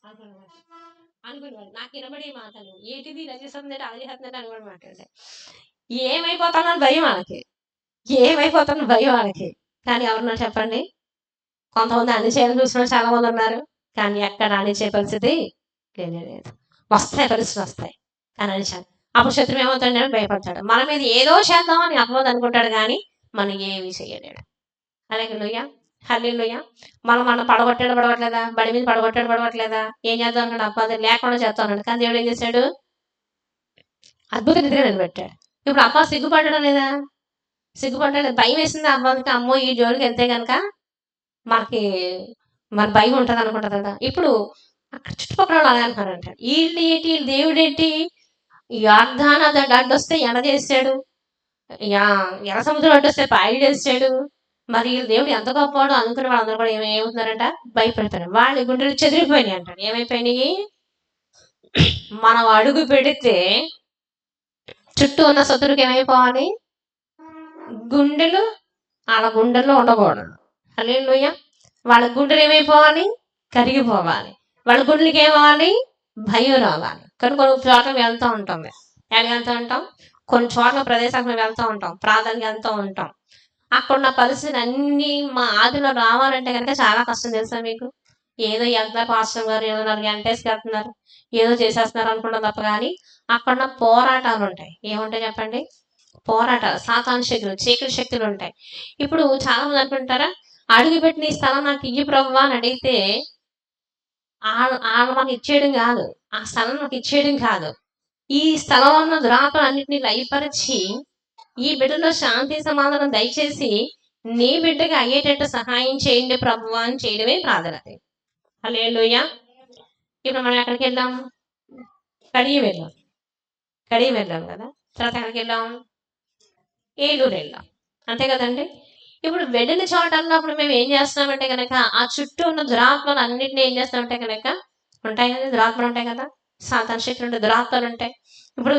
అనుకునేవాడు. నాకు వినబడే మాటలు ఏంటిది ఇలా చేస్తుంది అది చేస్తుంది అనుకోని మాట్లాడే ఏమైపోతానని భయం వాళ్ళకి. కానీ ఎవరన్నా చెప్పండి, కొంతమంది అన్ని చేయాలని చూసిన చాలా మంది ఉన్నారు. కానీ ఎక్కడ అన్ని చేయ పరిస్థితి లేదు. వస్తాయి పరిస్థితులు వస్తాయి కానీ అనిచాను. అప్పుడు శత్రువు ఏమవుతాడని భయపడతాడు. మన మీద ఏదో చేద్దామని అపవాది అనుకుంటాడు కానీ మనం ఏమీ చేయలేడు. హల్లెలూయా. మనం పడగొట్టలేదా? బడి మీద పడగొట్టలేదా? ఏం చేద్దాం అన్నాడు? అపవాది లేకుండా చేస్తా ఉన్నాడు. కానీ దేవుడు ఏం చేశాడు? అద్భుత రీతిగా నిలబెట్టాడు. ఇప్పుడు అపవాది సిగ్గుపడ్డా లేదా? భయం వేసింది అపవాదికి. అమ్మో ఈ జోలికి వెళ్తే కనుక మనకి మన భయం ఉంటుంది అనుకుంటారు కదా. ఇప్పుడు అక్కడ చుట్టుపక్కల వాళ్ళు అలా అంటున్నారంట, వీళ్ళు దేవుడు ఏంటి యార్దాన అడ్డొస్తే ఎన చేశాడు, ఎర్ర సముద్రం అడ్డొస్తే పాయలు చేశాడు. మరి వీళ్ళు దేవుడు ఎంత గొప్పవాడు అనుకునే వాళ్ళందరూ కూడా ఏమవుతున్నారంట? భయపడతారు. వాళ్ళ గుండెలు చెదిరిపోయినాయి అంటారు. ఏమైపోయినాయి? మనం అడుగు పెడితే చుట్టూ ఉన్న శత్రువుకి ఏమైపోవాలి? వాళ్ళ గుండెల్లో ఉండకూడదు. హల్లెలూయా. వాళ్ళ గుండెలు ఏమైపోవాలి? కరిగిపోవాలి. వాళ్ళ గుండెలకి ఏమవ్వాలి? భయం రావాలి. కానీ కొన్ని చోట్ల వెళ్తూ ఉంటాం. కొన్ని చోట్ల ప్రదేశాలకు మేము వెళ్తూ ఉంటాం, ప్రాంతానికి వెళ్తూ ఉంటాం. అక్కడున్న పరిస్థితులు అన్నీ మా ఆదిలో రావాలంటే కనుక చాలా కష్టం తెలుసా మీకు? ఏదో వెళ్తున్నారు పాస్టర్ గారు, ఏదో 4 గంటేసుకు వెళ్తున్నారు, ఏదో చేసేస్తున్నారు అనుకుంటాం తప్ప. కానీ అక్కడ పోరాటాలు ఉంటాయి. ఏముంటాయి చెప్పండి? పోరాటాలు, సాతాను శక్తులు, చీకటి శక్తులు ఉంటాయి. ఇప్పుడు చాలా మంది అనుకుంటారా, అడుగుపెట్టిన ఈ స్థలం నాకు ఇయ్యి ప్రభువా అని అడిగితే మాకు ఇచ్చేయడం కాదు, ఆ స్థలం నాకు ఇచ్చేయడం కాదు. ఈ స్థలం ఉన్న దురాత్మలు అన్నింటినీ లయపరిచి ఈ బిడ్డలో శాంతి సమాధానం దయచేసి నీ బిడ్డకి అయ్యేటట్టు సహాయం చేయండి ప్రభువా అని చేయడమే ప్రార్థన. హల్లెలూయా. ఇప్పుడు మనం ఎక్కడికి వెళ్ళాం? కడిగి వెళ్ళాం కదా. తర్వాత ఎక్కడికి వెళ్ళాం? ఏలూరు వెళ్ళాం, అంతే కదండి. ఇప్పుడు వెళ్ళిన చోట అన్నప్పుడు మేము ఏం చేస్తున్నామంటే కనుక ఆ చుట్టూ ఉన్న దురాత్మలు అన్నింటినీ ఏం చేస్తామంటే కనుక ఉంటాయి కదా, దురాత్మలు ఉంటాయి కదా, సాతాను శక్తులు ఉంటాయి, దురాత్మలు ఉంటాయి. ఇప్పుడు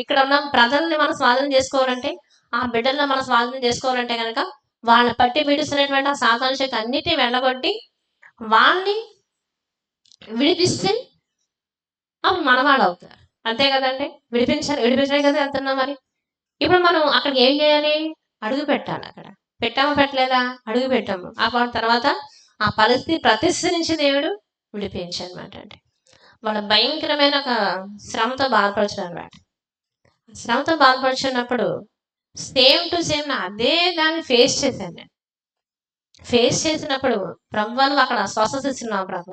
ఇక్కడ ఉన్న ప్రజల్ని మనం స్వాధీనం చేసుకోవాలంటే, ఆ బిడ్డల్లో మనం స్వాధీనం చేసుకోవాలంటే కనుక వాళ్ళని పట్టి పీడిస్తున్నటువంటి ఆ సాతాను శక్తి అన్నిటినీ వెళ్ళగొట్టి వాళ్ళని విడిపిస్తే అప్పుడు మనవాళ్ళు అవుతారు, అంతే కదండి. విడిపించాలి కదా వెళ్తున్నాం. మరి ఇప్పుడు మనం అక్కడికి ఏం చేయాలి? అడుగు పెట్టాలి. అక్కడ పెట్టామా పెట్టలేదా? అడుగు పెట్టాము. ఆ తర్వాత ఆ పరిస్థితి ప్రతిష్ఠించి దేవుడు విడిపించనమాట. అంటే వాళ్ళ భయంకరమైన ఒక శ్రమతో బాధపడుచున్నమాట. శ్రమతో బాధపడుచున్నప్పుడు సేమ్ టు సేమ్ అదే దాన్ని ఫేస్ చేశాను నేను. ఫేస్ చేసినప్పుడు ప్రభువును అక్కడ స్వస్థత ఇస్తున్నావు ప్రభు,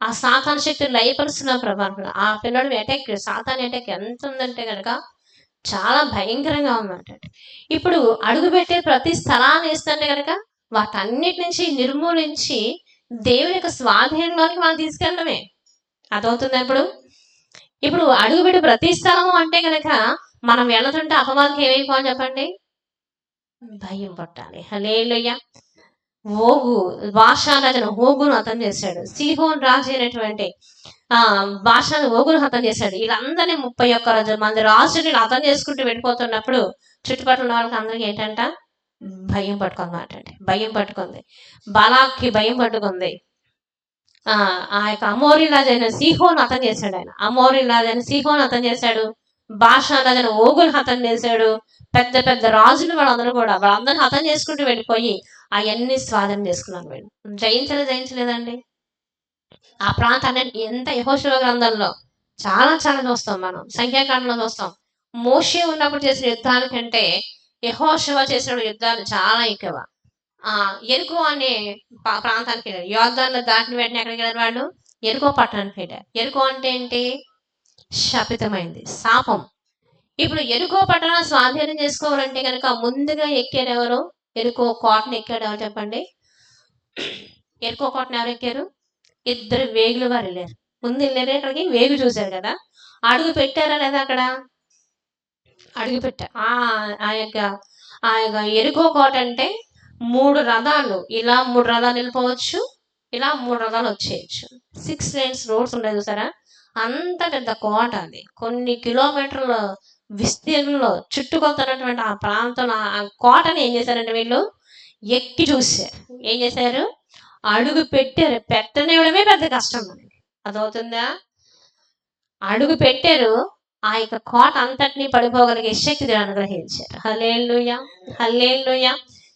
ఆ సాతాను శక్తిని లయపరుస్తున్నావు ప్రభు. ఆ పిల్లడు అటాక్, సాతాను అటాక్ ఎంత ఉందంటే కనుక చాలా భయంకరంగా ఉందంట. ఇప్పుడు అడుగుపెట్టే ప్రతి స్థలాన్ని ఇస్తుంటే కనుక వాటన్నిటి నుంచి నిర్మూలించి దేవుని యొక్క స్వాధీనంలోనికి మనం తీసుకెళ్ళడమే అదవుతుంది. ఇప్పుడు అడుగుపెట్టే ప్రతి స్థలము అంటే కనుక మనం వెళుతుంటే అపవాదికి ఏమైపోవాలి చెప్పండి? భయం పట్టాలి. హల్లెలూయా. బాషాను రాజును ఓగును హతం చేశాడు. సీహోన్ రాజు అయినటువంటి బాషాను ఓగును హతం చేశాడు. వీళ్ళందరినీ 31 మంది రాజుని హతం చేసుకుంటూ వెళ్ళిపోతున్నప్పుడు చుట్టుపక్కల ఉన్న వాళ్ళకి అందరికి ఏంటంట? భయం పట్టుకుంది. భయం పట్టుకుంది. బాలాక్కి భయం పట్టుకుంది. ఆ యొక్క అమోరీ రాజు అయిన సీహోను హతం చేశాడు. ఆయన అమోరీ రాజు అయిన సీహోను హతం చేశాడు. బాషాను రాజు అయిన ఓగును హతం చేశాడు. పెద్ద పెద్ద రాజులు వాళ్ళందరూ కూడా వాళ్ళందరినీ హతం చేసుకుంటూ వెళ్ళిపోయి అవన్నీ స్వాధీనం చేసుకున్నారు. వీళ్ళు జయించలేదండి. ఆ ప్రాంతాన్ని ఎంత యెహోషువ గ్రంథంలో చాలా చాలా చూస్తాం, మనం సంఖ్యాకాండంలో చూస్తాం. మోషే ఉన్నప్పుడు చేసిన యుద్ధాల కంటే యెహోషువ చేసిన యుద్ధాలు చాలా ఎక్కువ. ఎరుకో అనే ప్రాంతానికి వెళ్ళారు. యోర్దాను దాటిన వెంటనే ఎక్కడికి వెళ్ళారు వాళ్ళు? ఎరుకో పట్టణానికి వెళ్ళారు. ఎరుకో అంటే ఏంటి? శాపితమైంది, శాపం. ఇప్పుడు ఎరుకో పట్టణాన్ని స్వాధీనం చేసుకోవాలంటే కనుక ముందుగా ఎక్కారు ఎవరు? ఎరుకో కోటను ఎక్కాడు ఎవరు చెప్పండి? ఎరుకో కోటను ఎవరు ఎక్కారు? ఇద్దరు వేగులు వారు వెళ్ళారు. ముందు వెళ్ళారు అక్కడికి, వేగు చూశారు కదా, అడుగు పెట్టారా లేదా అక్కడ? అడుగు పెట్టారు. ఆ యొక్క ఎరుకో కోట అంటే 3 రథాలు, ఇలా 3 రథాలు వెళ్ళిపోవచ్చు, ఇలా 3 రథాలు వచ్చేయచ్చు. 6 lanes రోడ్స్ ఉంటాయి చూసారా, అంత పెద్ద కోట అది. కొన్ని కిలోమీటర్ల విస్తీర్ణంలో చుట్టుకొస్తున్నటువంటి ఆ ప్రాంతంలో ఆ కోటని ఏం చేశారంటే వీళ్ళు ఎక్కి చూశారు. ఏం చేశారు? అడుగు పెట్టారు. పెట్టనివ్వడమే పెద్ద కష్టం. అదవుతుందా? అడుగు పెట్టారు. ఆ యొక్క కోట అంతటినీ పడిపోగలిగే శక్తి దేవుడు అనుగ్రహించారు. హల్లెలూయా, హల్లెలూయా.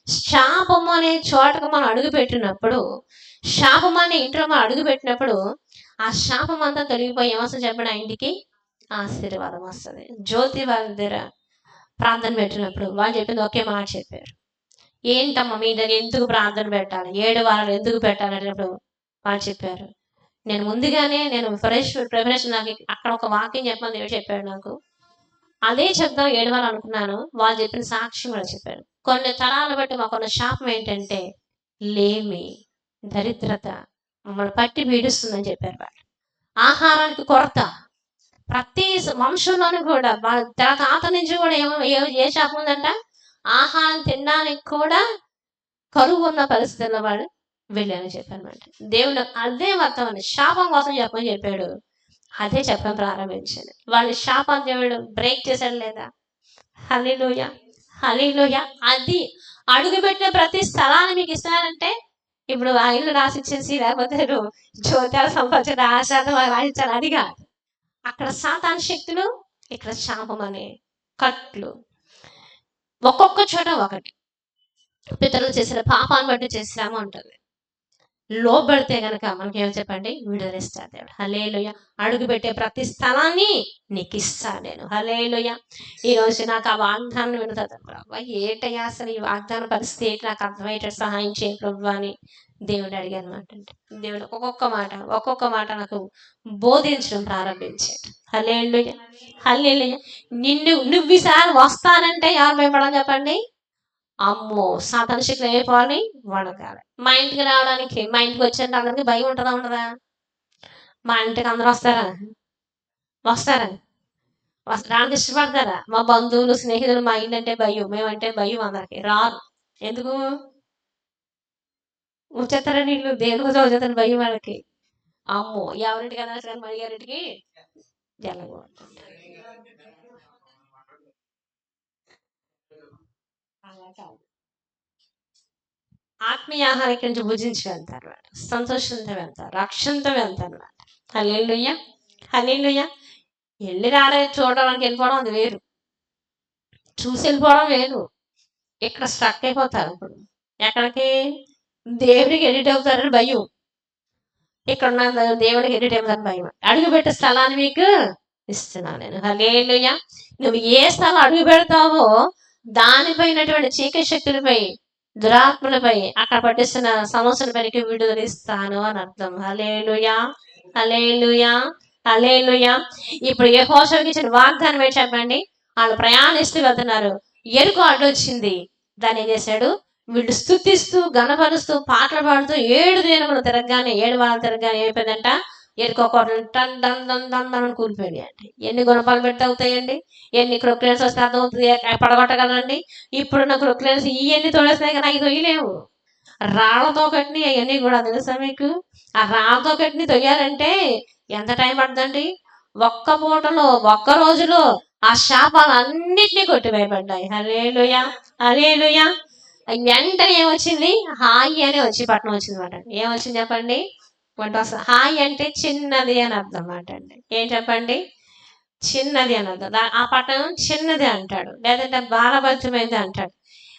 శాపము అనే చోటకు మనం అడుగు పెట్టినప్పుడు, శాపం అనే ఇంట్లో మనం అడుగు పెట్టినప్పుడు ఆ శాపం అంతా తొలగిపోయి ఏమొస్తుంది చెప్పండి? ఆ ఇంటికి ఆశీర్వాదం వస్తుంది. జ్యోతి వారి దగ్గర ప్రార్థన పెట్టినప్పుడు వాళ్ళు చెప్పింది ఒకే మాట చెప్పారు. ఏంటమ్మా మీ దగ్గర ఎందుకు ప్రార్థన పెట్టాలి, 7 వారాలు ఎందుకు పెట్టాలి అన్నప్పుడు వాళ్ళు చెప్పారు, నేను ముందుగానే నేను ప్రిపరేషన్ నాకు అక్కడ ఒక వాక్యం చెప్పమని దేవుడు చెప్పాడు నాకు, అదే చెప్దాం 7 వారాలు అనుకున్నాను. వాళ్ళు చెప్పిన సాక్ష్యం కూడా చెప్పారు. కొన్ని తరాలు బట్టి మాకున్న శాపం ఏంటంటే లేమి, దరిద్రత మమ్మల్ని పట్టి పీడిస్తుందని చెప్పారు వాళ్ళు. ఆహారానికి కొరత, ప్రతి వంశంలోనూ కూడా తన తాత నుంచి కూడా ఏ శాపం ఉందంట? ఆహారం తినడానికి కూడా కరువు ఉన్న పరిస్థితుల్లో వాళ్ళు వెళ్ళారని చెప్పారన్నమాట. దేవుడు అదే వర్తమానం శాపం కోసం చెప్పని చెప్పాడు, అదే చెప్పని ప్రారంభించాడు. వాళ్ళ శాపం దేవుడు బ్రేక్ చేశాడు లేదా? హల్లెలూయా, హల్లెలూయా. అది అడుగుపెట్టిన ప్రతి స్థలాన్ని మీకు ఇస్తానంటే ఇప్పుడు ఆ ఇల్లు రాసిచ్చేసి లేకపోతే జ్యోతిర సంపద ఆశాతం రాయించాలి, అది కాదు. అక్కడ సాతాను శక్తులు, ఇక్కడ శాపం అనే కట్లు. ఒక్కొక్క చోట ఒకటి. పితరులు చేసిన పాపాన్ని బట్టి చేసినాము అంటుంది. లోబడితే గనక మనకి ఏమో చెప్పండి? విడుదలిస్తాడు దేవుడు. హల్లెలూయా. అడుగు పెట్టే ప్రతి స్థలాన్ని నీకు ఇస్తాను నేను. హల్లెలూయా. ఈ రోజు నాకు ఆ వాగ్దానం విడుతుంది ప్రభా, ఏటయ్యా అసలు ఈ వాగ్దాన పరిస్థితి ఏంటి, నాకు అర్థమయ్యేటట్టు సహాయం చేయ ప్రభు అని దేవుడు అడిగాను అనమాట. దేవుడు ఒక్కొక్క మాట నాకు బోధించడం ప్రారంభించాడు. హల్లెలూయా, హల్లెలూయా. నువ్వు ఈసారి వస్తానంటే ఎవరు భయపడాలి చెప్పండి? అమ్మో, సాతాను శక్తులు అయిపోవాలి, వణకాలి. మా ఇంటికి రావడానికి, మా ఇంటికి వచ్చేంటే అందరికి భయం ఉంటుందా ఉండదా? మా ఇంటికి అందరూ వస్తారా? రానికి ఇష్టపడతారా? మా బంధువులు స్నేహితులు మా ఇల్లు అంటే భయం, మేమంటే భయం, అందరికి రారు. ఎందుకు వచ్చేస్తారా? నీళ్ళు దేని కోసం వచ్చేస్తాను భయం వాళ్ళకి. అమ్మో, ఎవరింటికి అన్నా సరే మణి గారింటికి జల్లగో అలా కాదు. ఆత్మీయ ఆహారం ఇక్కడి నుంచి భుజించి వెళ్తారు, సంతోషంతో వెళ్తారు, రక్షణతో వెళ్తారు. హల్లెలూయా, హల్లెలూయా. వెళ్ళి రాలేదు చూడడానికి వెళ్ళిపోవడం అది వేరు, చూసి వెళ్ళిపోవడం వేరు. ఇక్కడ స్ట్రక్ అయిపోతారు. ఇప్పుడు ఎక్కడికి? దేవుడికి ఎడిట్ అవుతారని భయం, ఇక్కడ ఉన్న దేవుడికి ఎడిట్ అవుతారని భయం. అడుగు పెట్టే స్థలాన్ని మీకు ఇస్తున్నాను నేను. హల్లెలూయా. నువ్వు ఏ స్థలం అడుగు పెడతావో దానిపైనటువంటి చీకటి శక్తులపై, దురాత్మలపై, అక్కడ పట్టిస్తున్న సమస్యల పైకి విడుదలిస్తాను అని అర్థం. హల్లెలూయా, హల్లెలూయా, హల్లెలూయా. ఇప్పుడు యెహోషువకి ఇచ్చిన వాగ్దానం ఏంటి చెప్పండి? వాళ్ళు ప్రయాణిస్తూ వెళ్తున్నారు, ఎరుకో అడ్డు వచ్చింది. దాన్ని ఏం చేశాడు? వీళ్ళు స్తుతిస్తూ గణపరుస్తూ పాటలు పాడుతూ 7 దినములు తిరగగానే, 7 వారాలు తిరగగానే ఏమైపోయిందంట? ఎరుకో కోటలు టన్ డన్ డన్ డన్ అని కూలిపోయింది అంటే ఎన్ని గుణపాలు పెడితే అవుతాయండి? ఎన్ని క్రొక్లెన్స్ వస్తే అర్థమవుతుంది, పడగొట్టగలండి. ఇప్పుడున్న క్రొక్లెన్స్ ఇవన్నీ తోడేస్తాయి కానీ అవి తొయ్యలేవు. రాళ్లతో కట్టిని అవన్నీ కూడా తెలుసా మీకు? ఆ రాళ్లతో కట్టిని తొయ్యాలంటే ఎంత టైం పడుతుందండి? ఒక్క పూటలో, ఒక్క రోజులో ఆ శాపాలన్నిటినీ కొట్టివేయబడ్డాయి. హల్లెలూయా, హల్లెలూయా. వెంటనే ఏమొచ్చింది? హాయి అనే వచ్చి పట్టణం వచ్చింది మాట. ఏమొచ్చింది చెప్పండి? హాయి అంటే చిన్నది అని అర్థం మాట అండి. ఏం చెప్పండి? చిన్నది అని అర్థం. ఆ పట్టణం చిన్నది అంటాడు, లేదంటే బాలభద్రమైంది అంటాడు.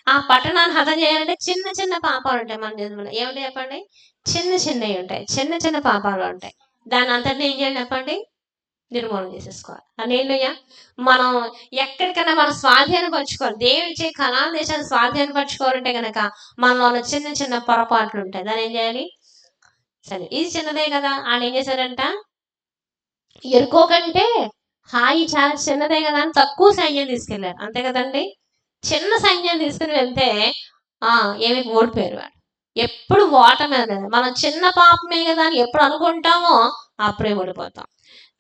ఆ పట్టణాన్ని హతం చేయాలంటే చిన్న చిన్న పాపాలు ఉంటాయి మన జన్మలో. ఏమిటి చెప్పండి? చిన్నవి ఉంటాయి, చిన్న పాపాలు ఉంటాయి. దాని అంతటిని ఏం చేయాలి చెప్పండి? నిర్మూలన చేసేసుకోవాలి. హల్లెలూయా. మనం ఎక్కడికైనా మనం స్వాధీనం పరచుకోవాలి, దేవుడిచ్చే కనాన దేశాన్ని స్వాధీనం పరచుకోవాలంటే కనుక మనలో ఉన్న చిన్న పొరపాట్లు ఉంటాయి. దాన్ని ఏం చేయాలి? సరే, ఇది చిన్నదే కదా. వాళ్ళు ఏం చేశారంట? ఎరుకో కంటే హాయి చాలా చిన్నదే కదా అని తక్కువ సైన్యం తీసుకెళ్లారు, అంతే కదండి. చిన్న సైన్యం తీసుకుని వెళ్తే ఏమి ఓడిపోయారు వాడు. ఎప్పుడు ఓటమే లేదు. మనం చిన్న పాపమే కదా అని ఎప్పుడు అనుకుంటామో అప్పుడే ఓడిపోతాం.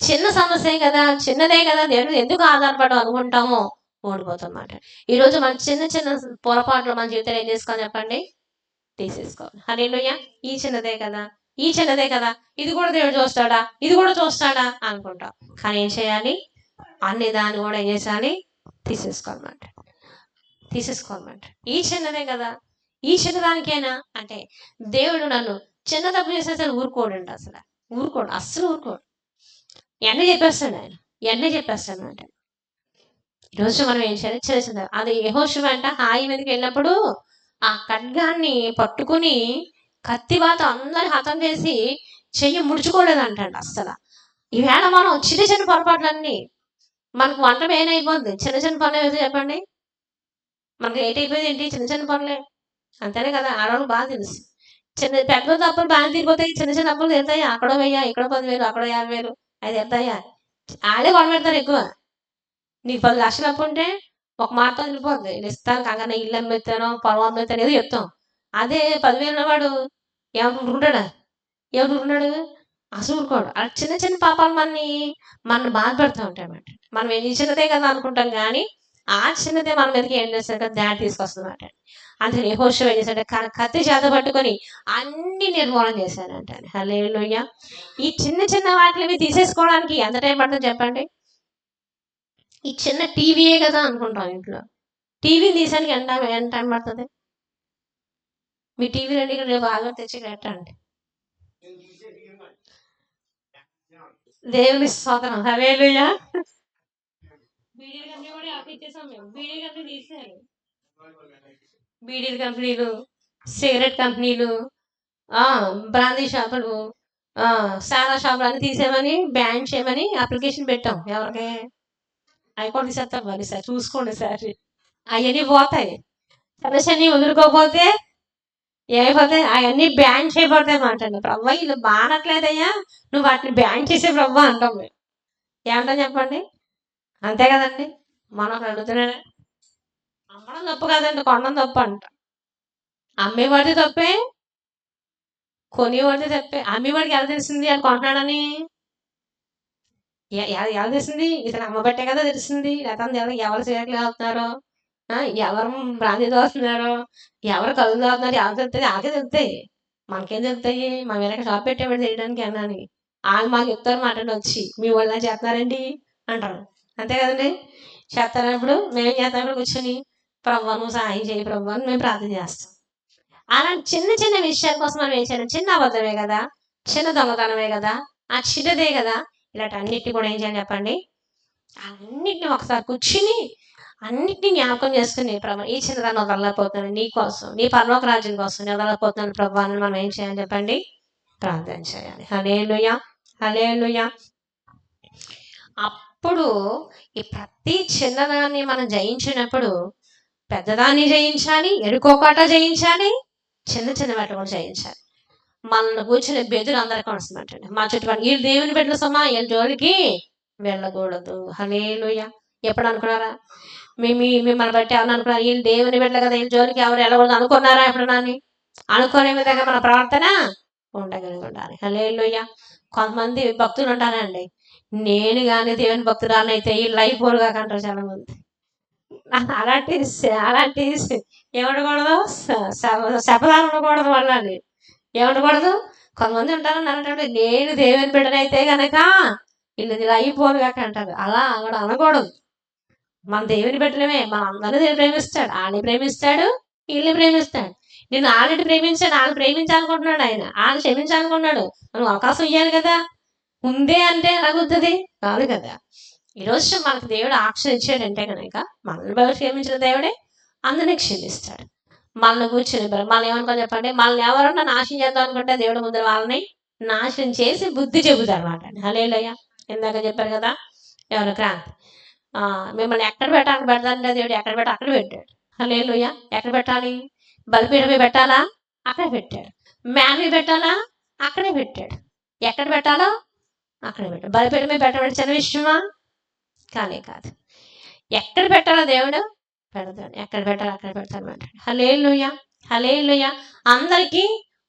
చిన్న సమస్యే కదా, చిన్నదే కదా, దేవుడు ఎందుకు ఆధారపడడం అనుకుంటామో ఓడిపోతాం అన్నమాట. ఈరోజు మన చిన్న చిన్న పొరపాట్లు మన జీవితంలో ఏం చేసుకోవాలి చెప్పండి? తీసేసుకోవాలి. హల్లెలూయా. ఈ చిన్నదే కదా, ఈ చిన్నదే కదా, ఇది కూడా దేవుడు చూస్తాడా, ఇది కూడా చూస్తాడా అనుకుంటాం. కానీ ఏం చేయాలి? అన్ని దాన్ని కూడా ఏం చేయాలి? తీసేసుకోవాలన్నమాట. ఈ చిన్నదే కదా, ఈ చిన్నదానికైనా అంటే దేవుడు నన్ను చిన్న తప్పు చేసినా సరే ఊరుకోడండి. అస్సలు ఊరుకోడు. ఎన్ని చెప్పేస్తాడు ఆయన, అంటే ఈరోజు మనం ఏం చేయాలి? చిన్న చిన్న అది యెహోషువ అంట హాయి మీదకి వెళ్ళినప్పుడు ఆ ఖడ్గాన్ని పట్టుకుని కత్తివాత అందరి హతం చేసి చెయ్యి ముడుచుకోలేదంటండి అస్సలు. ఈవేళ మనం చిన్న చిన్న పొరపాట్లన్నీ మనకు వంట మెయిన్ అయిపోద్ది. చిన్న చిన్న పనులు ఏదో చెప్పండి, మనకు లేట్ అయిపోయింది ఏంటి? చిన్న చిన్న పనులే, అంతేనే కదా. ఆడవాళ్ళు బాగా తెలుసు. పెద్ద తప్పులు బాగా తీరిపోతాయి, చిన్న చిన్న తప్పులు తీరుతాయి. అక్కడ 1000, ఇక్కడ 10,000, అక్కడ 50,000 అది తీరుతాయా? ఆడే గొడవ పెడతారు ఎక్కువ. నీకు 10 లక్షలు అప్పు ఉంటే ఒక మాటతో వెళ్ళిపోద్ది. నేను ఇస్తాను కంగానే, ఇల్లు అమ్మేస్తానో పొలం అమ్మేస్తాను ఏదో చెప్తాం. అదే 10,000 వాడు ఏమనుకుంటున్నాడు? అసలు ఊరుకోడు. అలా చిన్న చిన్న పాపాలు మన బాధపడుతూ ఉంటాయి అన్నమాట. మనం ఏం చిన్నదే కదా అనుకుంటాం, కానీ ఆ చిన్నదే మన మీదకి ఏం చేస్తారు కదా, దాడి తీసుకొస్తుంది అన్నమాట. అందుకని యెహోషువ ఏం చేశాడు? కత్తి చేత పట్టుకొని అన్ని నిర్మూలన చేశాడంట. హల్లెలూయా. ఈ చిన్న చిన్న వాటిని తీసేసుకోవడానికి ఎంత టైం పడుతుంది చెప్పండి? ఈ చిన్న టీవీయే కదా అనుకుంటాం ఇంట్లో. టీవీని తీసానికి ఎంత టైం పడుతుంది? మీ టీవీ రెండు ఇక్కడ బాగా తెచ్చి కట్టండి. దేవుని స్తోత్రం. హల్లెలూయా. బీడీల కంపెనీ కూడా ఆపిచ్చేసాం మేము. బీడీల కంపెనీ తీసేశారు. బీడీల కంపెనీలు, సిగరెట్ కంపెనీలు, బ్రాందీ షాపులు, సారా షాపులు అన్ని తీసేమని, బ్యాన్ చేయమని అప్లికేషన్ పెట్టాం. ఎవరికి? అవి కూడా తీసేస్తాం. మరి సార్ చూసుకోండి సార్, అవన్నీ పోతాయి. సమస్యని వదులుకోకపోతే ఏమైపోతాయి? అవన్నీ బ్యాన్ చేయబడతాయి అన్నమాట. ప్రభు వీళ్ళు బానట్లేదయ్యా, నువ్వు వాటిని బ్యాన్ చేసే ప్రభు అంటాం మేము. ఏమంటాం చెప్పండి? అంతే కదండి. మనం అడుగుతున్నాడే. అమ్మడం తప్పు కదండి, కొనడం తప్పు అంట. అమ్మేవాడిది తప్పే, కొనేవాడిది తప్పే. అమ్మేవాడికి ఎలా తెలిసింది అది కొంటున్నాడని? ఎలా తెలిసింది? ఇతను అమ్మబట్టే కదా తెలిసింది. లేకపోతే ఎవరు సీరియట్లు అవుతున్నారో, ఎవరు బ్రాంతి దోస్తున్నారో, ఎవరు కళ్ళు దోస్తున్నారు, ఎవరు తెలుస్తుంది? ఆకే తెలుస్తాయి. మనకేం తెలుస్తాయి? మా వెనక షాప్ పెట్టేవాడు చేయడానికి అన్నాని వాళ్ళు మాకు చెప్తారు మాట వచ్చి, మీ వాళ్ళ చేస్తున్నారండి అంటారు. అంతే కదండి. చేస్తున్నప్పుడు మేమేం చేస్తాం? ఇప్పుడు కూర్చొని ప్రభు నువ్వు సాయం చేయి ప్రభు అని మేము ప్రార్థన చేస్తాం. అలాంటి చిన్న చిన్న విషయాల కోసం మనం ఏం చేయాలి? చిన్న అబద్ధమే కదా, చిన్న దొంగతనమే కదా, ఆ చిన్నదే కదా, ఇలాంటి అన్నిటిని కూడా ఏం చేయాలి చెప్పండి? అన్నిటిని ఒకసారి కూర్చుని అన్నిటిని జ్ఞాపకం చేసుకుని, ప్రభు ఈ చిన్నదాన్ని వదలలేకపోతున్నాను నీ కోసం, నీ పరలోక రాజ్యం కోసం నేను వదలలేకపోతున్నాను ప్రభు అని మనం ఏం చేయాలి చెప్పండి? ప్రార్థన చేయాలి. హల్లెలూయా. హల్లెలూయా. అప్పుడు ఈ ప్రతి చిన్నదాన్ని మనం జయించినప్పుడు పెద్దదాన్ని జయించాలి, ఎడుకోకాట జయించాలి, చిన్న చిన్న వాటి కూడా జయించాలి. మనల్ని కూర్చుని బెదురు అందరికీ వస్తుందంటండి. మా చుట్టుపక్కల వీళ్ళు దేవుని బిడ్డల సొమ్మా, వీళ్ళ జోలికి వెళ్ళకూడదు. హల్లెలూయా. ఎప్పుడు అనుకున్నారా? మిమ్మల్ని బట్టి ఎవరు అనుకున్నారు? వీళ్ళు దేవుని బిడ్డలు కదా, వీళ్ళ జోలికి ఎవరు వెళ్ళకూడదు అనుకున్నారా ఎప్పుడన్నా? అనుకునే విధంగా మన ప్రవర్తన ఉండగలిగి ఉండాలి. హల్లెలూయా. కొంతమంది భక్తులు ఉంటారండి, నేను కానీ దేవుని భక్తురాలను అయితే వీళ్ళు అయిపోరుగా అంటారు చాలా మంది. అలాంటి ఏమండకూడదు? శపథాలు ఉండకూడదు. వాళ్ళని ఏమండకూడదు? కొంతమంది ఉంటారు అంటే నేను దేవుని బిడ్డనైతే కనుక వీళ్ళు ఇలా అయిపోరుగా అంటారు. అలా కూడా అనకూడదు. మన దేవుని బిడ్డలమే, మన అందరినీ దేవుడు ప్రేమిస్తాడు. వాళ్ళని ప్రేమిస్తాడు, వీళ్ళని ప్రేమిస్తాడు. నేను ఆల్రెడీ ప్రేమించాడు, వాళ్ళు ప్రేమించాలనుకుంటున్నాడు, వాళ్ళు క్షమించాలనుకున్నాడు. మనం అవకాశం ఇవ్వాలి కదా. ఉందే అంటే ఎలాగుతుంది? కాదు కదా. ఈరోజు మనకు దేవుడు ఆప్షన్ ఇచ్చాడంటే కనుక మనల్ని బాగా క్షమించిన దేవుడే అందరినీ క్షమిస్తాడు. మనల్ని కూర్చొని మనల్ని ఏమనుకో చెప్పండి, మనల్ని ఎవరన్నా నాశనం చేద్దాం అనుకుంటే దేవుడు ముందు వాళ్ళని నాశనం చేసి బుద్ధి చెబుతాడు అన్నమాట. హల్లెలూయా. ఇందాక చెప్పారు కదా ఎవరు క్రాంతి, మిమ్మల్ని ఎక్కడ పెట్టాలని పెడతానంటే దేవుడు ఎక్కడ పెట్టా అక్కడ పెట్టాడు. హల్లెలూయా. ఎక్కడ పెట్టాలి? బలిపీఠమే పెట్టాలా? అక్కడే పెట్టాడు. మేమే పెట్టాలా? అక్కడే పెట్టాడు. ఎక్కడ పెట్టాలో అక్కడే పెట్టాడు. బలిపీఠమే పెట్టబడి చిన్న విషయమా? కానే కాదు. ఎక్కడ పెట్టాలో దేవుడు పెడతాడు, ఎక్కడ పెట్టాలో అక్కడ పెడతాడు అన్నమాట. హల్లెలూయా. హల్లెలూయా. అందరికీ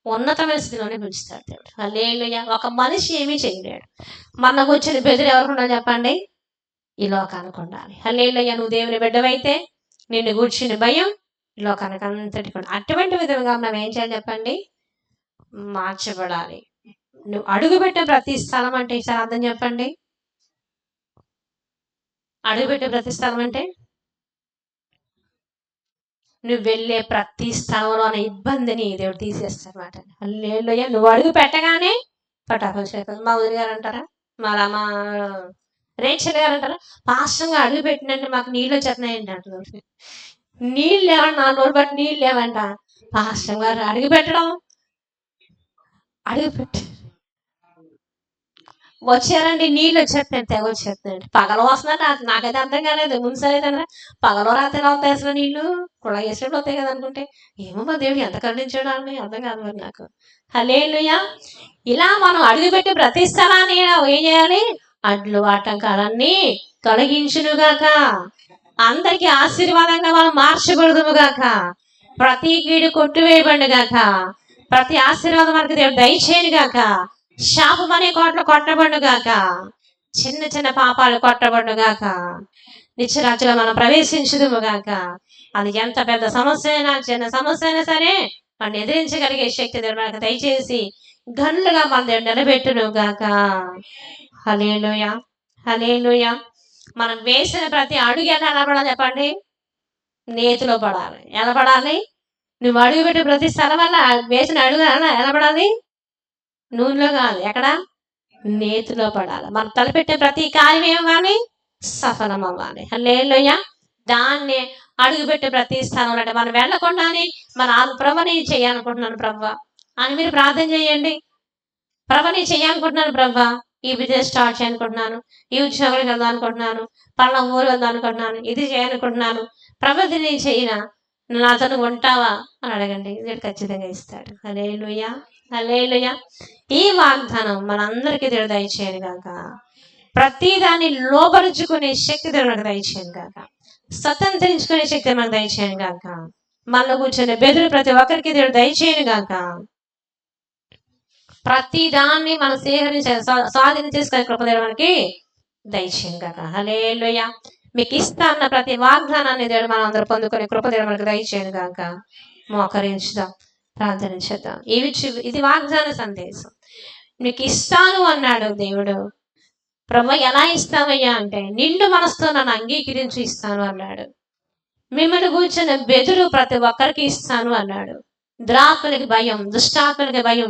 ఉన్నతమైన స్థితిలోనే పిలుస్తాడు దేవుడు. హల్లెలూయా. ఒక మనిషి ఏమీ చేయలేడు. మన కూర్చొని బెదిరి ఎవరికి ఉండాలి చెప్పండి? ఈ లోకానికి ఉండాలి. హల్లెలూయా. నువ్వు దేవుని బిడ్డవైతే నిన్ను కూర్చుని భయం ఈ లోకానికి అంతటికి ఉండాలి. అటువంటి విధంగా మనం ఏం చేయాలి చెప్పండి? మార్చబడాలి. నువ్వు అడుగుపెట్టే ప్రతి స్థలం అంటే ఈసారి అర్థం చెప్పండి. అడుగుపెట్టే ప్రతి స్థలం అంటే నువ్వు వెళ్ళే ప్రతి స్థలంలోని ఇబ్బందిని దేవుడు తీసేస్తారన్నమాట. హల్లెలూయా. నువ్వు అడుగు పెట్టగానే పటాపంచైపోతుంది. మా ఊరి గారు అంటారా, మా రేచల్ గారు అంటారా, పాస్టంగా అడుగు పెట్టినంటే మాకు నీళ్ళు వచ్చేస్తున్నాయండి అంటున్నారు. నీళ్ళు లేవండి, 4 రోజులు బట్టి నీళ్ళు లేవంట. పాస్టం గారు అడుగు పెట్టడం, అడుగు పెట్టి వచ్చారండి, నీళ్ళు వచ్చేస్తున్నాయి, తెగ వచ్చేస్తున్నాయండి. పగల వస్తున్నారు. నాకైతే అర్థం కాలేదు. ముందుసారి అయితే పగల రాత్రి అవుతాయి అసలు నీళ్ళు కూడా వేసినప్పుడు అవుతాయి కదా అనుకుంటే, ఏమో మా దేవుడు ఎంత కరుణించాడు అని అర్థం కాదు మరి నాకు. హల్లెలూయా. ఇలా మనం అడుగుపెట్టి ప్రతి స్థలాన్ని ఏం చేయాలి? అడ్లు ఆటంకాలన్నీ తొలగించునుగాక, అందరికి ఆశీర్వాదంగా మనం మార్చబడుదుముగాక, ప్రతి కీడు కొట్టువేయబడుగాక, ప్రతి ఆశీర్వాదం మనకు దేవుడు దయచేయనుగాక, శాపం అనే కోట్లు కొట్టబడుగాక, చిన్న చిన్న పాపాలు కొట్టబడుగాక, నిత్యరాజ్యంలో మనం ప్రవేశించుదుముగాక. అది ఎంత పెద్ద సమస్య అయినా చిన్న సమస్య అయినా సరే మనం ఎదిరించగలిగే శక్తి దేవుడు మనకు దయచేసి గనులుగా మన దేవుడు నిలబెట్టునుగాక. హల్లెలూయా. హల్లెలూయా. మనం వేసిన ప్రతి అడుగు ఎలా పడాలి చెప్పండి? నేతిలో పడాలి. ఎలా పడాలి? నువ్వు అడుగు పెట్టి ప్రతి స్థలం వల్ల వేసిన అడుగు ఎలా పడాలి? నూనెలో కాదు, ఎక్కడ? నేతిలో పడాలి. మనం తలపెట్టే ప్రతి కార్యం ఏమవ్వాలి? సఫలం అవ్వాలి. హల్లెలూయా. దాన్ని అడుగుపెట్టే ప్రతి స్థానంలో అంటే మనం వెళ్ళకుండానే మన ప్రభుని చేయాలనుకుంటున్నాను ప్రభు అని మీరు ప్రార్థన చేయండి. ప్రభుని చేయాలనుకుంటున్నాను ప్రభు, ఈ బిజినెస్ స్టార్ట్ చేయాలనుకుంటున్నాను, ఈ ఉద్యోగాలకు వెళ్దాం అనుకుంటున్నాను, పలానా ఊరు వెళ్దాం అనుకుంటున్నాను, ఇది చేయాలనుకుంటున్నాను, ప్రభుని నేను చేయనా, నాతో ఉంటావా అని అడగండి. దేవుడు ఖచ్చితంగా ఇస్తాడు. హల్లెలూయా. హల్లెలూయా. ఈ వాగ్దానం మనందరికీ దేవుడు దయచేయను గాక. ప్రతి దాన్ని లోపరుచుకునే శక్తి దేవుడు మనకు దయచేయను గాక. స్వతంత్రించుకునే శక్తి మనకు దయచేయను గాక. మనలో కూర్చొని బెదురు ప్రతి ఒక్కరికి దేవుడు దయచేయను గాక. ప్రతి దాన్ని మనం సేకరించే స్వాధీనం చేసుకునే కృప దేవుడు మనకి దయచేయను గాక. హల్లెలూయా. మీకు ఇస్తా అన్న ప్రతి వాగ్దానాన్ని దేవుడు మనం అందరూ పొందుకునే కృప దేవుడు మనకు దయచేయను గాక. మోకరించుదాం, ప్రార్థన చేద్దాం. ఇది వాగ్దాన సందేశం. మీకు ఇస్తాను అన్నాడు దేవుడు. ప్రభు ఎలా ఇస్తామయ్యా అంటే నిండు మనసుతో నన్ను అంగీకరించి ఇస్తాను అన్నాడు. మిమ్మల్ని కూర్చొని బెదురు ప్రతి ఒక్కరికి ఇస్తాను అన్నాడు. ద్రాకులకి భయం, దుష్టాత్మలకి భయం